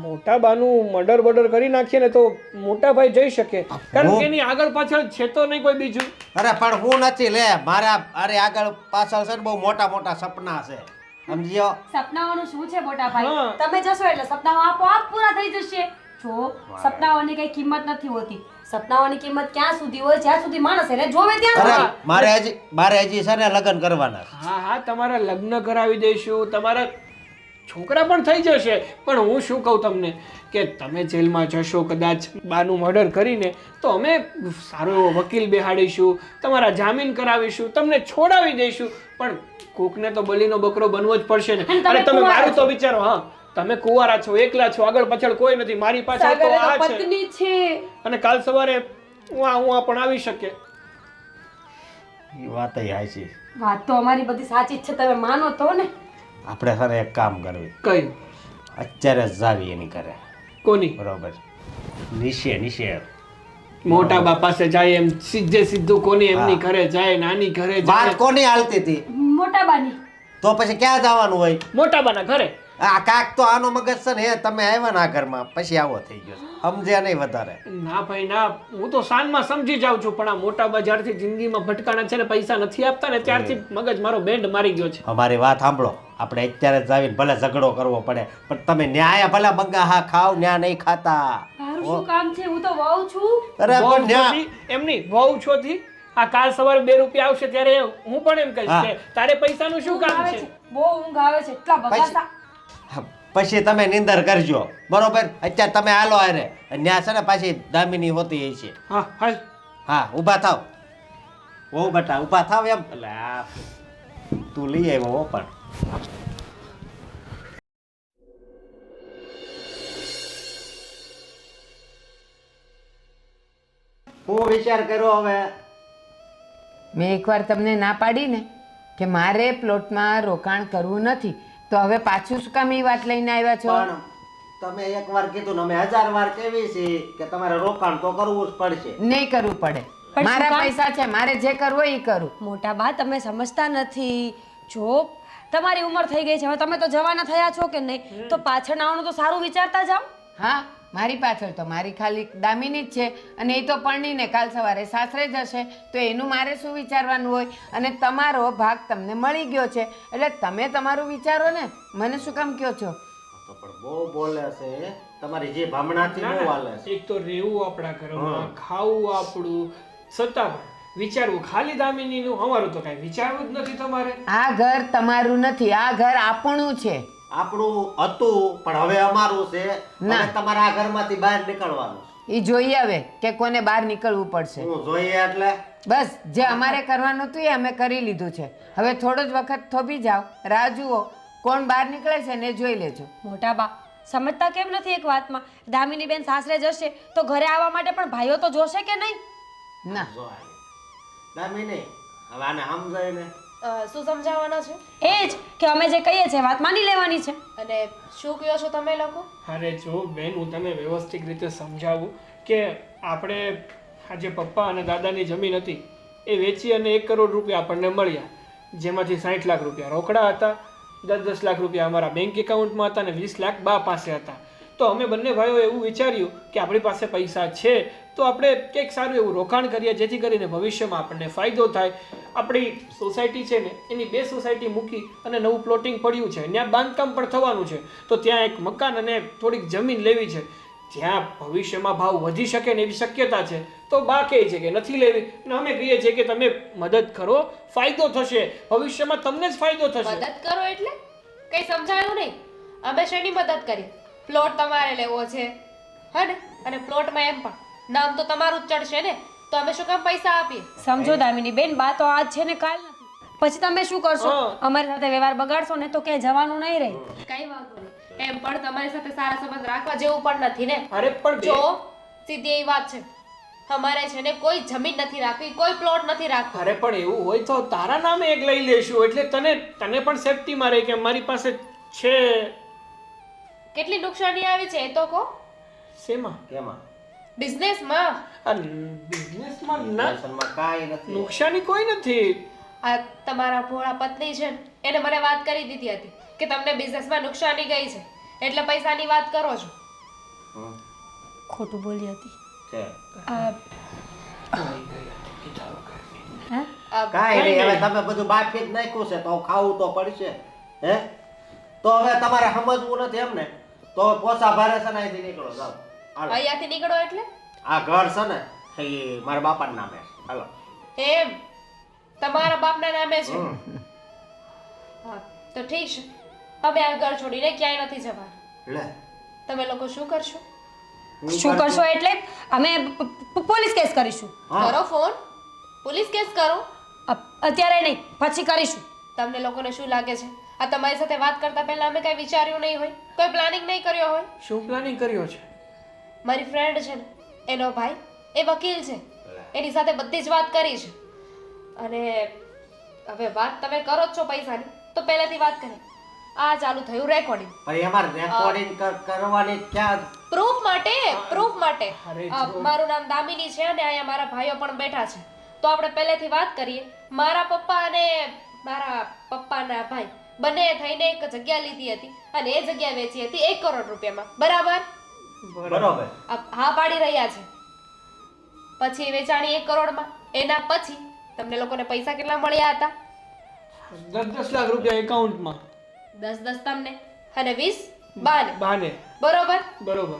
મોટા બાનું મર્ડર કરી નાખીએ ને તો મોટા ભાઈ જઈ શકે, કારણ કે એની આગળ પાછળ છે તો નહીં કોઈ બીજું. અરે પણ હું નથી લે, મારા અરે આગળ પાછળ છે ને બહુ મોટા મોટા સપના છે, સમજ્યો? સપનાઓનું શું છે મોટા ભાઈ? હા. તમે જશો એટલે સપનાઓ આપોઆપ પૂરા થઈ જશે. જો સપનાઓની કઈ કિંમત નથી હોતી. સપનાઓની કિંમત ક્યાં સુધી હોય? જ્યાં સુધી માણસ એને જોવે ત્યાં અરે સુધી. મારે હજી છે ને લગ્ન કરવાના છે. હા, તમારા લગ્ન કરાવી દઈશું, તમારા છોકરા પણ થઈ જશે. પણ હું શું કહું તમને કે તમે જેલમાં જશો કદાચ બાનું મર્ડર કરીને, તો અમે સારો એવો વકીલ બેહાડીશું, તમારા જામીન કરાવીશું, તમને છોડાવી દઈશું. પણ કોકને તો બલીનો બકરો બનવો જ પડશે ને. અને તમે અને તમે કુંવારા મારું તો છો. વિચારો. હા, તમે કુંવારા છો, એકલા છો, આગળ પાછળ કોઈ નથી, મારી પાછળ તો આ છે. પત્ની છે. અને કાલ સવારે હું પણ આવી શકે. એ વાત હાચી. વાત તો અમારી બધી સાચી જ છે, તમે માનો તો ને. આપણે સર એક કામ કરવી, કયું? અત્યારે જ જાવી એની ઘરે. કોની? બરોબર. નિશે મોટા બાપ પાસે જાય એમ સીધું કોની એમની ઘરે જાય, નાની ઘરે વાત જાય. કોની હાલતી હતી? મોટા બાની. તો પછી ક્યાં જવાનું હોય? મોટા બાના ઘરે. આ કાક તો આનો મગજ છે ને હે, તમે આવ્યા ને આ ઘરમાં પછી આવો થઈ ગયો છે. સમજ્યા નહીં વધારે. ના ભાઈ ના, હું તો સાંજમાં સમજી જાઉં છું, પણ આ મોટા બા જ્યારથી જિંદગીમાં ભટકાણા છે ને, પૈસા નથી આપતા ને, ત્યારથી મગજ મારો બેન્ડ મારી ગયો છે. અમારી વાત સાંભળો, આપણે અત્યારે જ આવીને ભલે ઝઘડો કરવો પડે, પણ તમે ન્યાય ભલે મંગા હા ખાવ, ન્યા નહીં ખાતા. મારું શું કામ છે? હું તો વહુ છું. અરે વહુ પણ ન્યા છોથી, એમની વહુ છોથી આ કાલ સવારે 2 રૂપિયા આવશે ત્યારે હું પણ એમ કહીશ કે તારે પૈસાનું શું ઊંઘ કામ આવે છે? છે, બહુ ઊંઘ આવે છે, એટલા બગાસા. પછી તમે નિંદર કરજો, બરોબર? અત્યારે તમે હાલો અરે ન્યા છે ને પાછી દામિની હોતી છે. હા હાલ. હા, ઊભા થાવ. ઓ બેટા ઊભા થાવ એમ. એટલે આ તું લઈ આવ્યો હો. પણ હું વિચાર કર્યો હવે. મેં એકવાર તમને ના પાડી ને કે મારે પ્લોટમાં રોકાણ કરવું નથી, તો હવે પાછું શું કામ એ વાત લઈને આવ્યા છો? પણ તમે એકવાર કીધું ને અમે 1000 વાર કેવી છે કે તમારે રોકાણ તો કરવું જ પડશે. નહીં કરવું પડે, શું મારા કામ? પૈસા છે, મારે જે કરવું હોય એ કરું. મોટા બા તમે સમજતા નથી. જો તમારી ઉંમર થઈ ગઈ છે, હવે તમે તો જવાના થયા છો કે નહીં, તો પાછળ આવવાનું તો સારું વિચારતા જાઓ. હા, મારી પાછળ તો મારી ખાલી દામિની જ છે, અને એ તો પરણીને કાલ સવારે સાસરે જશે, તો એનું મારે શું વિચારવાનું હોય? અને તમારો ભાગ તમને મળી ગયો છે એટલે તમે તમારું વિચારો ને, મને શું કામ કહો છો? તો પણ બહુ બોલે છે તમારી જે ભામણાથી બહુ હાલે છે. એક તો રહેવું આપણા ઘરમાં, ખાવું આપણું, છતાં વિચારવું ખાલી દામિનીનું. અમારું તો કાંઈ વિચારવું જ નથી તમારે. આ ઘર તમારું નથી, આ ઘર આપણું છે. આપણું હતું પણ હવે અમારું છે. ના. હવે તમારે આ ઘરમાંથી બહાર નીકળવાનું છે. એ જોઈએ હવે કે કોને બહાર નીકળવું પડશે. હું જોઈએ એટલે બસ જે અમારે કરવાનું હતું એ અમે કરી લીધું છે. હવે થોડો જ વખત થોભી જાઓ, રાહ જુઓ કોણ બહાર નીકળે છે ને એ જોઈ લેજો. મોટા બા સમજતા કેમ નથી એક વાતમાં? દામિની બેન સાસરે જશે તો ઘરે આવવા માટે પણ ભાઈઓ તો જોશે કે નહીં? ના જો આ દામિની હવે આને સમજાય ને. શું સમજાવવાના છે? એ જ કે અમે જે કહીએ છીએ વાત માની લેવાની છે. અને શું કહો છો તમે લોકો? અરે જો બેન, હું તને વ્યવસ્થિત રીતે સમજાવું કે આપણે આ જે પપ્પા અને દાદાની જમીન હતી એ વેચી અને 1 કરોડ રૂપિયા આપણને મળ્યા, જેમાંથી 60 લાખ રૂપિયા રોકડા હતા, 10 લાખ રૂપિયા અમારા બેંક એકાઉન્ટમાં હતા અને 20 લાખ બા પાસે હતા. તો અમે બંને ભાઈઓ એવું વિચાર્યું કે આપણી પાસે પૈસા છે તો આપણે કંઈક સારું એવું રોકાણ કરીએ જેથી કરીને ભવિષ્યમાં આપણને ફાયદો થાય. આપણી સોસાયટી છે ને એની 2 સોસાયટી મૂકી અને નવું પ્લોટિંગ પડ્યું છે, ત્યાં બાંધકામ પણ થવાનું છે, તો ત્યાં એક મકાન અને થોડીક જમીન લેવી છે જ્યાં ભવિષ્યમાં ભાવ વધી શકે ને એવી શક્યતા છે. તો બા કહે છે કે નથી લેવી અને અમે કહીએ છીએ કે તમે મદદ કરો, ફાયદો થશે, ભવિષ્યમાં તમને જ ફાયદો થશે. મદદ કરો એટલે કઈ સમજાયું નહીં. અમે શેની મદદ કરી? પ્લોટ તમારે લેવો છે હે ને, અને પ્લોટમાં એમ પણ નામ તો તમારું જ ચડશે ને, તો અમે શું કામ પૈસા આપીએ? સમજો દામિની બેન, બા તો આજ છે ને કાલ નથી. પછી તમે શું કરશો? અમારી સાથે વ્યવહાર બગાડશો ને તો ક્યાંય જવાનું નહીં રહે. કઈ વાંધો નહીં, એમ પણ તમારી સાથે સારા સંબંધ રાખવા જેવું પણ નથી ને. અરે પણ જો સીધી એવી વાત છે, અમારે છે ને કોઈ જમીન નથી રાખવી, કોઈ પ્લોટ નથી રાખવો. અરે પણ એવું હોય તો તારા નામે એક લઈ લેશું, એટલે તને પણ સેફટીમાં રહે કે મારી પાસે છે. કેટલી નુકસાની આવી છે એ તો કહો. શેમાં? કેમાં? બિઝનેસમાં. આ બિઝનેસમાં ના, લેસનમાં કાંઈ નથી. નુકસાની કોઈ નથી. આ તમારા ભોળા પત્ની છે ને એને મને વાત કરી દીધી હતી કે તમને બિઝનેસમાં નુકસાની ગઈ છે એટલે પૈસાની વાત કરો છો. હમ, ખોટું બોલી હતી. છે. હે? કાંઈ નહીં, હવે તમે બધું બાફી જ નાખ્યું છે તો ખાવું તો પડશે. હે તો હવે તમારે સમજવું નથી એમ ને, તો પોસા ભારે છે ને અહીંથી નીકળો, જાઓ. હાલો. અહીંયાથી નીકળો એટલે? આ ઘર છે ને એ મારા બાપાના નામે છે. હાલો. એમ તમારા બાપના નામે છે? હમ. હા તો ઠીક છે, અમે આ ઘર છોડીને ક્યાંય નથી જવા. લે તમે લોકો શું કરશો? શું કરશો એટલે અમે પોલીસ કેસ કરીશું. હા. કરો ફોન, પોલીસ કેસ કરો. અત્યારે નહીં, પછી કરીશું. તમને લોકોને શું લાગે છે આ તમારી સાથે વાત કરતા પહેલા અમે કઈ વિચાર્યું નહીં હોય, કોઈ પ્લાનિંગ નહીં કર્યો હોય? શું પ્લાનિંગ કર્યો છે? મારી ફ્રેન્ડ છે ને એનો ભાઈ એ વકીલ છે, એની સાથે બધી જ વાત કરી છે. અને હવે વાત તમે કરો જ છો પૈસાની તો પહેલેથી વાત કરી. આ ચાલુ થયું રેકોર્ડિંગ. પણ અમારે રેકોર્ડિંગ કરવાની ક્યાં? પ્રૂફ માટે, પ્રૂફ માટે. અરે મારું નામ દામિની છે અને અહીંયા મારા ભાઈઓ પણ બેઠા છે, તો આપણે પહેલેથી વાત કરીએ. મારા પપ્પા અને મારા પપ્પાના ભાઈ બંને થઈને એક જગ્યા લીધી હતી અને એ જગ્યા વેચી હતી 1 કરોડ રૂપિયામાં, બરાબર? બરોબર. હા પાડી રહ્યા છે. પછી વેચાણી 1 કરોડમાં. એના પછી તમને લોકોને પૈસા કેટલા મળ્યા હતા? 10 લાખ રૂપિયા એકાઉન્ટમાં. 10 તમને અને 20 બાને, બાને. બરોબર? બરોબર.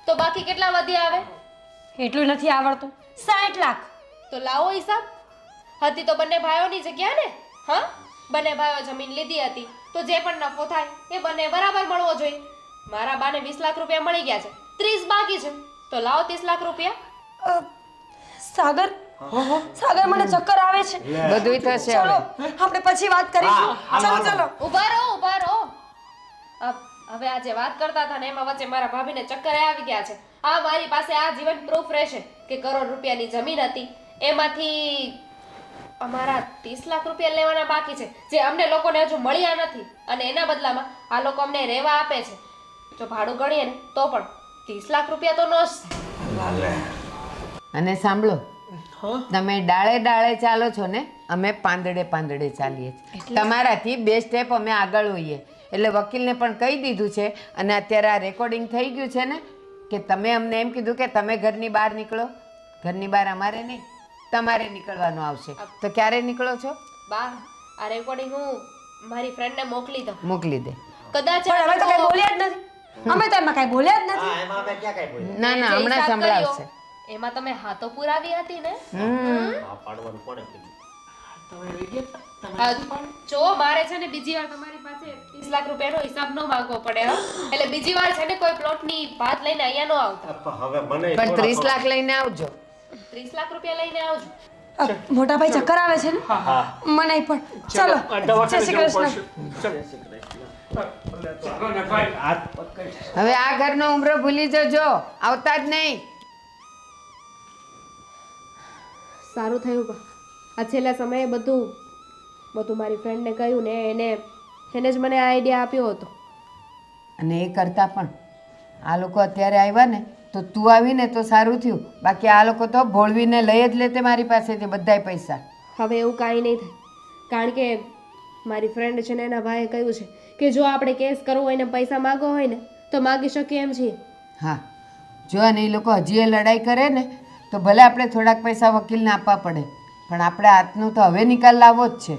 તો બાકી કેટલા વધ્યા આવે? એટલું નથી આવડતું. 60 લાખ. તો લાવો હિસાબ. હતી તો બંને ભાઈઓની જગ્યા ને. હા, બંને ભાઈઓ જમીન લીધી હતી તો જે પણ નફો થાય એ બંને બરાબર મળવો જોઈએ. મારા બાને 20 લાખ રૂપિયા મળી ગયા છે, 30 બાકી છે, તો લાવો 30 લાખ રૂપિયા. સાગર, સાગર મને ચક્કર આવે છે. બધુંય થશે ચલો હવે. આપણે પછી વાત કરીશું. હાલો, ચલો હાલો. ચલો. ઊભા રહો, ઊભા રહો. હવે આજે વાત કરતા હતા ને એમાં વચ્ચે મારા ભાભીને ચક્કર આવી ગયા છે. આ મારી પાસે આ જીવન પ્રૂફ રહેશે કે કરોડ રૂપિયાની જમીન હતી, એમાંથી અમારા 30 લાખ રૂપિયા લેવાના બાકી છે જે અમને લોકોને હજુ મળ્યા નથી, અને એના બદલામાં આ લોકો અમને રહેવા આપે છે. જો ભાડું ગણીએ ને તો પણ 30 લાખ રૂપિયા તો નો જ થાય. અને સાંભળો, હા, તમે ડાળે ડાળે ચાલો છો ને, અમે પાંદડે પાંદડે ચાલીએ છીએ. તમારાથી 2 સ્ટેપ અમે આગળ હોઈએ. એટલે વકીલને પણ કહી દીધું છે અને અત્યારે આ રેકોર્ડિંગ થઈ ગયું છે ને કે તમે અમને એમ કીધું કે તમે ઘરની બહાર નીકળો. ઘરની બહાર અમારે નહીં, તમારે નીકળવાનું આવશે. તો ક્યારે નીકળો છો? બા, આ રેકોર્ડિંગ હું મારી ફ્રેન્ડને મોકલી દઉં. મોકલી દે. કદાચ પણ હવે તો કઈ બોલ્યા જ નથી. અમે તો એમાં કઈ બોલ્યા જ નથી. હા, એમાં અમે ક્યાં કાંઈ બોલ્યા? ના ના, જે હમણાં હિસાબ સંભળાવશે. કર્યો, એમાં તમે હાથો પુરાવી હતી ને. આ પાડવાનું કોણે કીધું? તમે લઈ ગયા? જો મારે છે ને બીજી વાર તમારી પાસે 30 લાખ રૂપિયાનો હિસાબ ન માંગવો પડે. હા, એટલે બીજી વાર છે ને કોઈ પ્લોટની વાત લઈને અહીંયા ન આવતા. હવે મને પણ 30 લાખ લઈને આવજો. 30 લાખ રૂપિયા લઈને આવજો. મોટા ભાઈ ચક્કર આવે છે ને મને પણ ચલો જય શ્રી કૃષ્ણ. હવે આ ઘરનો ઉમરો ભૂલી જજો, આવતા જ નહીં. સારું થયું બા. આ છેલ્લા સમયે બધું મારી ફ્રેન્ડને કહ્યું ને એને જ મને આ આઈડિયા આપ્યો હતો. અને એ કરતાં પણ આ લોકો અત્યારે આવ્યા ને તો તું આવીને તો સારું થયું, બાકી આ લોકો તો ભોળવીને લઈ જ લેતે મારી પાસેથી બધાય પૈસા. હવે એવું કાંઈ નહીં થાય, કારણ કે મારી ફ્રેન્ડ છે ને એના ભાઈએ કહ્યું છે કે જો આપણે કેસ કરવો હોય ને પૈસા માગવો હોય ને તો માગી શકીએ એમ છીએ. હા, જો અને એ લોકો હજી એ લડાઈ કરે ને તો ભલે આપણે થોડાક પૈસા વકીલને આપવા પડે, પણ આપણે હાથનો તો હવે નિકાલ લાવવો જ છે.